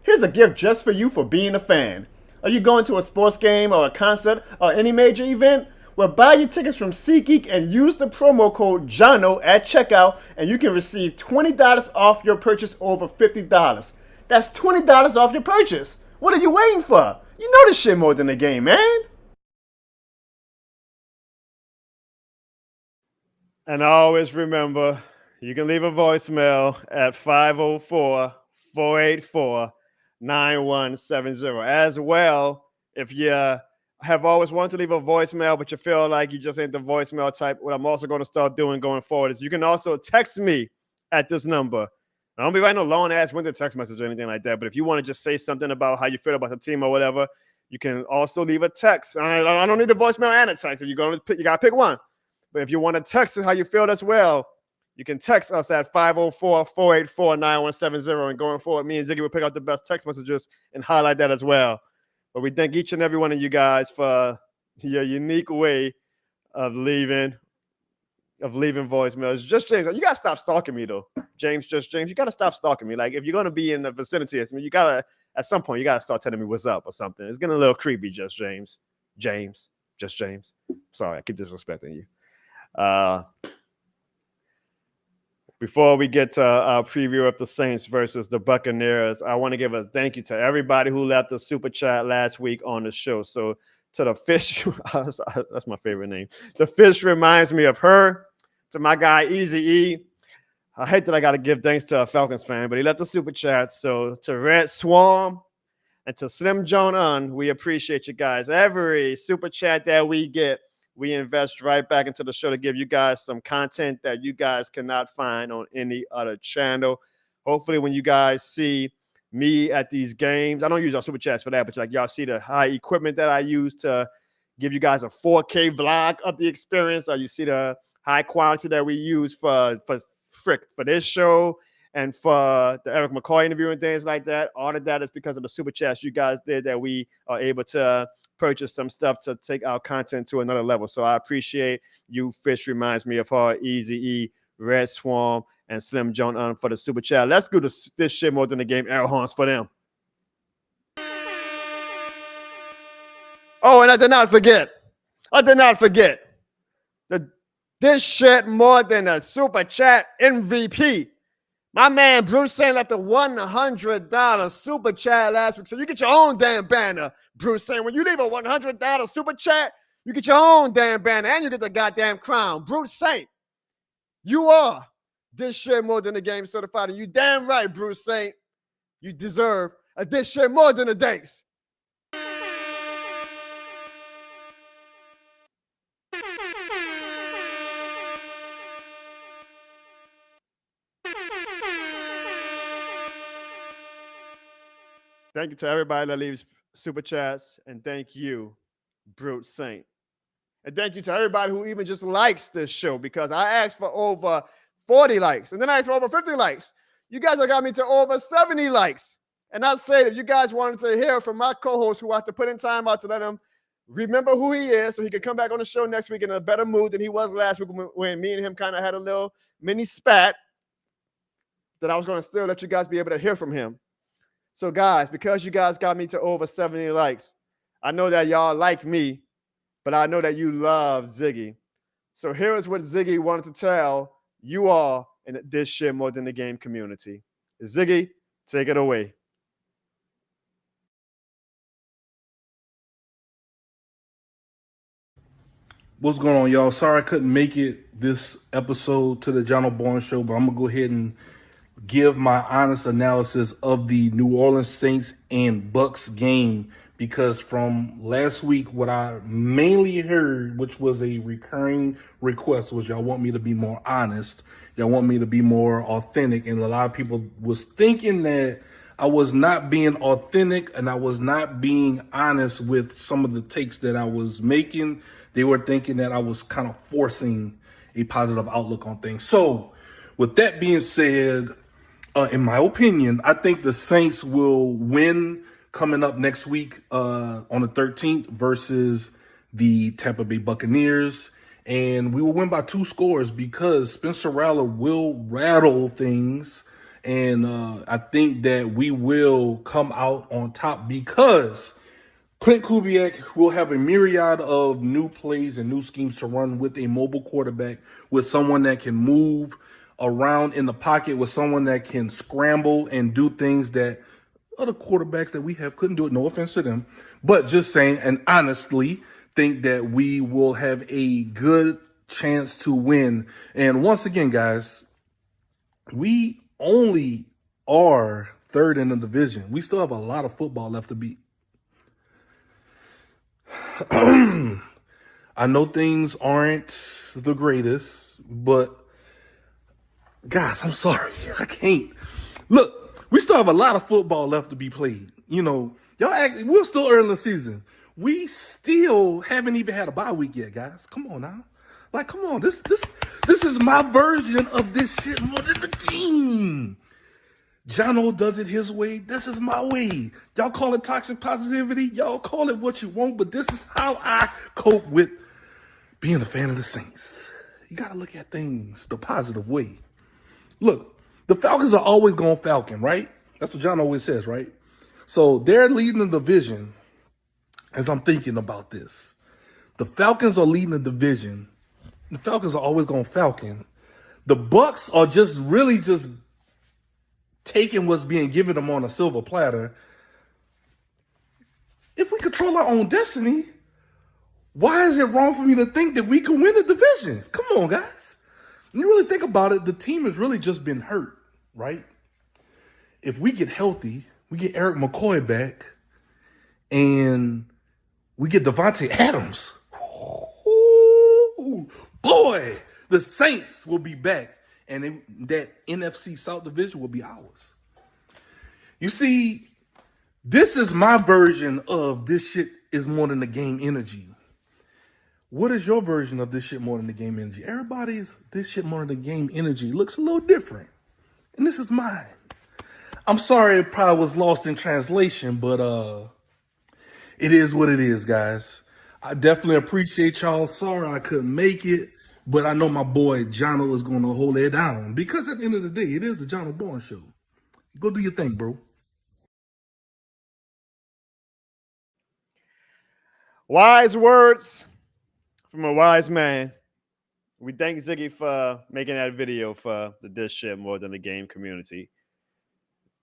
Here's a gift just for you for being a fan. Are you going to a sports game or a concert or any major event? Well, buy your tickets from SeatGeek and use the promo code Jono at checkout and you can receive $20 off your purchase over $50. That's $20 off your purchase. What are you waiting for? You know this shit more than a game, man. And always remember, you can leave a voicemail at 504-484-9170. As well, if you have always wanted to leave a voicemail, but you feel like you just ain't the voicemail type, what I'm also going to start doing going forward is you can also text me at this number. I don't be writing a long-ass winter text message or anything like that, but if you want to just say something about how you feel about the team or whatever, you can also leave a text. I don't need a voicemail and a text. If you're going to pick, you got to pick one. But if you want to text how you feel as well, you can text us at 504-484-9170. And going forward, me and Ziggy will pick out the best text messages and highlight that as well. But we thank each and every one of you guys for your unique way of leaving voicemails. Just James, you got to stop stalking me, though. James, you got to stop stalking me. Like, if you're going to be in the vicinity of me, you got to, at some point, you got to start telling me what's up or something. It's getting a little creepy, just James. Sorry, I keep disrespecting you. Before we get to our preview of the Saints versus the Buccaneers, I want to give a thank you to everybody who left a super chat last week on the show. So to the fish, that's my favorite name. The fish reminds me of her. To my guy Easy E, I hate that I got to give thanks to a Falcons fan, but he left a super chat. So to Red Swarm and to Slim Jono, we appreciate you guys. Every super chat that we get, we invest right back into the show to give you guys some content that you guys cannot find on any other channel. Hopefully, when you guys see me at these games, I don't use our super chats for that, but like y'all see the high equipment that I use to give you guys a 4K vlog of the experience, or you see the high quality that we use for this show and for the Eric McCoy interview and things like that. All of that is because of the super chats you guys did that we are able to purchase some stuff to take our content to another level. So I appreciate you. Fish reminds me of her, Easy E, Red Swarm, and Slim Jono for the super chat. Let's do this shit more than the game. Air horns for them. Oh, and I did not forget. This shit more than a super chat MVP. My man Bruce Saint left a $100 super chat last week. So you get your own damn banner, Bruce Saint. When you leave a $100 super chat, you get your own damn banner and you get the goddamn crown. Bruce Saint, you are this shit more than a game certified. And you damn right, Bruce Saint. You deserve a this shit more than a thanks. Thank you to everybody that leaves super chats, and thank you, Brute Saint. And thank you to everybody who even just likes this show, because I asked for over 40 likes, and then I asked for over 50 likes. You guys have got me to over 70 likes. And I said, if you guys wanted to hear from my co-host who I have to put in time out to let him remember who he is so he could come back on the show next week in a better mood than he was last week when me and him kind of had a little mini spat, that I was going to still let you guys be able to hear from him. So, guys, because you guys got me to over 70 likes, I know that y'all like me, but I know that you love Ziggy. So here is what Ziggy wanted to tell you all in this shit more than the game community. Ziggy, take it away. What's going on, y'all? Sorry I couldn't make it this episode to the Jono Barnes Show, but I'm going to go ahead and give my honest analysis of the New Orleans Saints and Bucs game, because from last week, what I mainly heard, which was a recurring request, was y'all want me to be more honest. Y'all want me to be more authentic. And a lot of people was thinking that I was not being authentic and I was not being honest with some of the takes that I was making. They were thinking that I was kind of forcing a positive outlook on things. So with that being said, in my opinion, I think the Saints will win coming up next week on the 13th versus the Tampa Bay Buccaneers. And we will win by 2 scores because Spencer Rattler will rattle things. And I think that we will come out on top because Clint Kubiak will have a myriad of new plays and new schemes to run with a mobile quarterback, with someone that can move around in the pocket, with someone that can scramble and do things that other quarterbacks that we have couldn't do it. No offense to them, but just saying, and honestly think that we will have a good chance to win. And once again, guys, we only are third in the division. We still have a lot of football left to beat. I know things aren't the greatest, but guys, I'm sorry. I can't. Look, we still have a lot of football left to be played. You know, we're still early in the season. We still haven't even had a bye week yet, guys. Come on now. Like, come on. This is my version of this shit more than the game. Jono does it his way. This is my way. Y'all call it toxic positivity. Y'all call it what you want, but this is how I cope with being a fan of the Saints. You got to look at things the positive way. Look, the Falcons are always going Falcon, right? That's what John always says, right? So they're leading the division as I'm thinking about this. The Falcons are leading the division. The Falcons are always going Falcon. The Bucs are just really just taking what's being given them on a silver platter. If we control our own destiny, why is it wrong for me to think that we can win the division? Come on, guys. When you really think about it, the team has really just been hurt, right? If we get healthy, we get Eric McCoy back, and we get Devontae Adams. Ooh, boy, the Saints will be back. And that NFC South division will be ours. You see, this is my version of this shit is more than the game energy. What is your version of this shit more than the game energy? Everybody's this shit more than the game energy looks a little different. And this is mine. I'm sorry it probably was lost in translation, but it is what it is, guys. I definitely appreciate y'all. Sorry I couldn't make it. But I know my boy Jono is going to hold it down because at the end of the day, it is the Jono Bourne Show. Go do your thing, bro. Wise words from a wise man. We thank Ziggy for making that video for the Dish Shit more than the game community.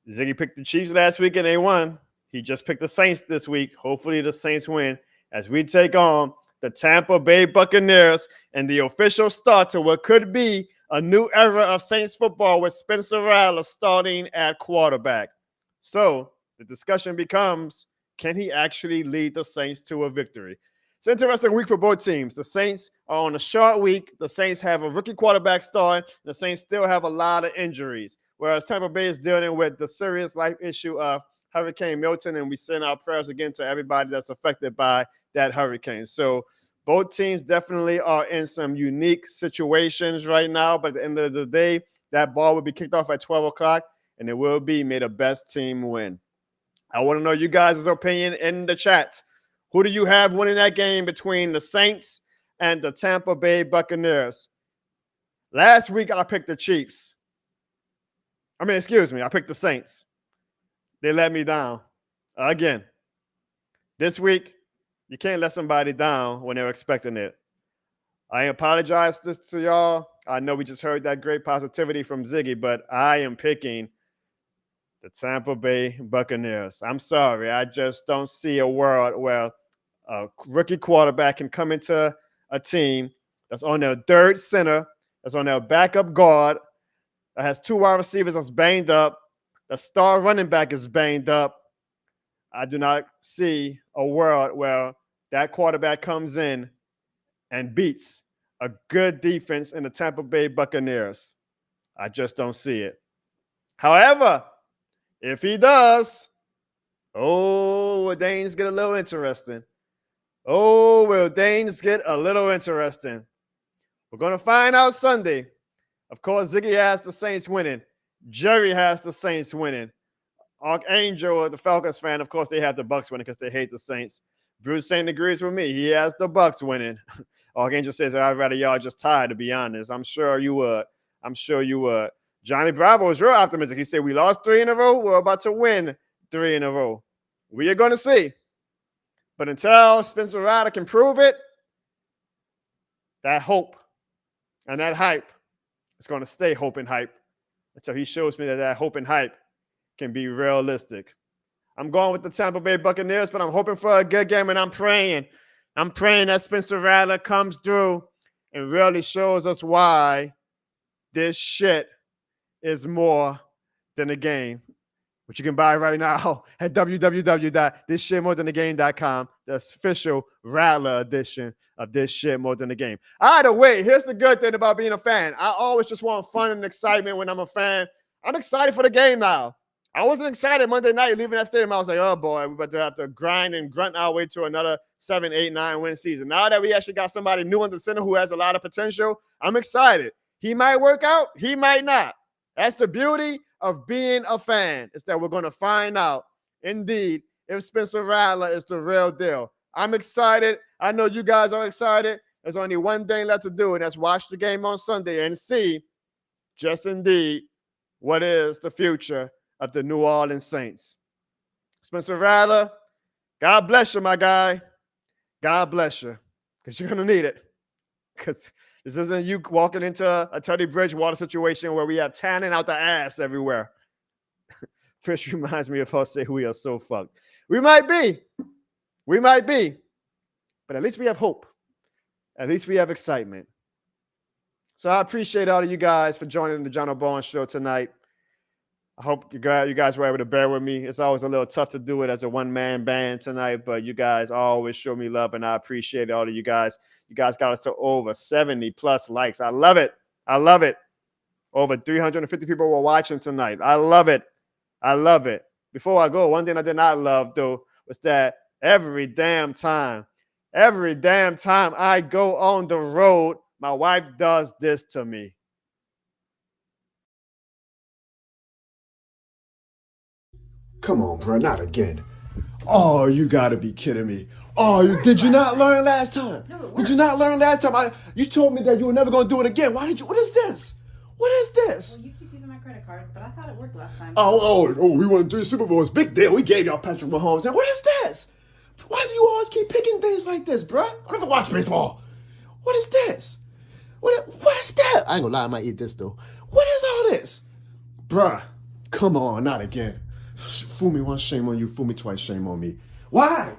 Ziggy picked the Chiefs last week and they won. He just picked the Saints this week. Hopefully the Saints win as we take on the Tampa Bay Buccaneers and the official start to what could be a new era of Saints football with Spencer Rattler starting at quarterback. So the discussion becomes, can he actually lead the Saints to a victory? It's an interesting week for both teams. The Saints are on a short week. The Saints have a rookie quarterback starting. The Saints still have a lot of injuries, whereas Tampa Bay is dealing with the serious life issue of Hurricane Milton, and we send our prayers again to everybody that's affected by that hurricane. So both teams definitely are in some unique situations right now, but at the end of the day, that ball will be kicked off at 12 o'clock, and it will be may the best team win. I want to know you guys' opinion in the chat. Who do you have winning that game between the Saints and the Tampa Bay Buccaneers? Last week, I picked the Chiefs. I picked the Saints. They let me down again. This week, you can't let somebody down when they're expecting it. I apologize to y'all. I know we just heard that great positivity from Ziggy, but I am picking the Tampa Bay Buccaneers. I'm sorry. I just don't see a world where a rookie quarterback can come into a team that's on their third center, that's on their backup guard, that has 2 wide receivers that's banged up, the star running back is banged up. I do not see a world where that quarterback comes in and beats a good defense in the Tampa Bay Buccaneers. I just don't see it. However, If he does, oh, will things get a little interesting. Oh, will things get a little interesting. We're going to find out Sunday. Of course, Ziggy has the Saints winning. Jerry has the Saints winning. Archangel, the Falcons fan, of course, they have the Bucs winning because they hate the Saints. Bruce Saint agrees with me. He has the Bucs winning. Archangel says, I'd rather y'all just tie, to be honest. I'm sure you would. I'm sure you would. Johnny Bravo is real optimistic. He said, we lost 3 in a row. We're about to win 3 in a row. We are going to see. But until Spencer Rattler can prove it, that hope and that hype is going to stay hope and hype until he shows me that hope and hype can be realistic. I'm going with the Tampa Bay Buccaneers, but I'm hoping for a good game, and I'm praying. I'm praying that Spencer Rattler comes through and really shows us why this shit is more than a game, which you can buy right now at www.thisshitmorethanagame.com, the official Rattler edition of This Shit More Than a Game. Either way, here's the good thing about being a fan. I always just want fun and excitement when I'm a fan. I'm excited for the game now. I wasn't excited Monday night leaving that stadium. I was like, oh boy, we're about to have to grind and grunt our way to another 7, 8, 9 win season. Now that we actually got somebody new in the center who has a lot of potential, I'm excited. He might work out, he might not. That's the beauty of being a fan, is that we're going to find out, indeed, if Spencer Rattler is the real deal. I'm excited. I know you guys are excited. There's only one thing left to do, and that's watch the game on Sunday and see, just indeed, what is the future of the New Orleans Saints. Spencer Rattler, God bless you, my guy. God bless you, because you're going to need it. Because this isn't you walking into a Teddy Bridgewater situation where we have tanning out the ass everywhere. Fish reminds me of us say we are so fucked. We might be. We might be. But at least we have hope. At least we have excitement. So I appreciate all of you guys for joining the Jono Barnes Show tonight. I hope you guys were able to bear with me. It's always a little tough to do it as a one-man band tonight, but you guys always show me love, and I appreciate all of you guys. You guys got us to over 70+ likes. I love it. I love it. Over 350 people were watching tonight. I love it. I love it. Before I go, one thing I did not love, though, was that every damn time I go on the road, my wife does this to me. Come on, bro, not again. Oh, you gotta be kidding me. Oh, did you not learn last time? Did you not learn last time? You told me that you were never gonna do it again. Why did you? What is this? What is this? Well, you keep using my credit card, but I thought it worked last time. Oh, we won 3 Super Bowls. Big deal. We gave y'all Patrick Mahomes. Now, what is this? Why do you always keep picking things like this, bro? I never watch baseball. What is this? What is that? I ain't gonna lie, I might eat this, though. What is all this? Bruh, come on, not again. Fool me once, shame on you. Fool me twice, shame on me. Why?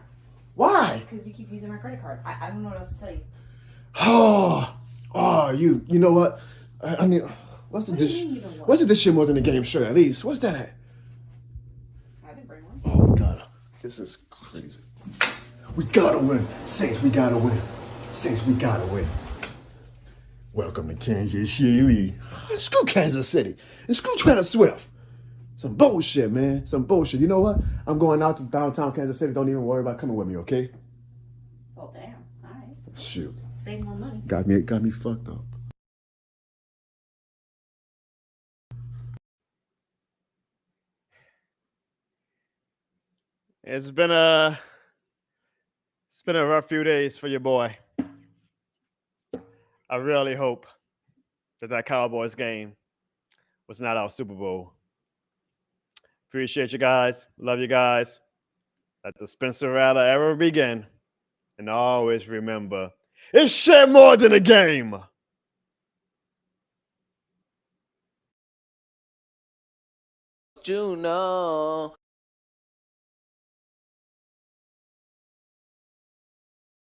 Why? Because you keep using my credit card. I don't know what else to tell you. You know what? I mean, what's the dish? What's the This Shit More Than a Game shirt at least? What's that at? I didn't bring one. Oh, God. This is crazy. We gotta win. Saints, we gotta win. Saints, we gotta win. Welcome to Kansas City. Screw Kansas City. And screw Trevor Swift. Some bullshit, man. Some bullshit. You know what? I'm going out to downtown Kansas City. Don't even worry about coming with me, okay? Well, damn. All right. Shoot. Save more money. Got me fucked up. It's been a rough few days for your boy. I really hope that Cowboys game was not our Super Bowl. Appreciate you guys. Love you guys. Let the Spencer Rattler ever begin. And always remember, it's shit more than a game. Jono.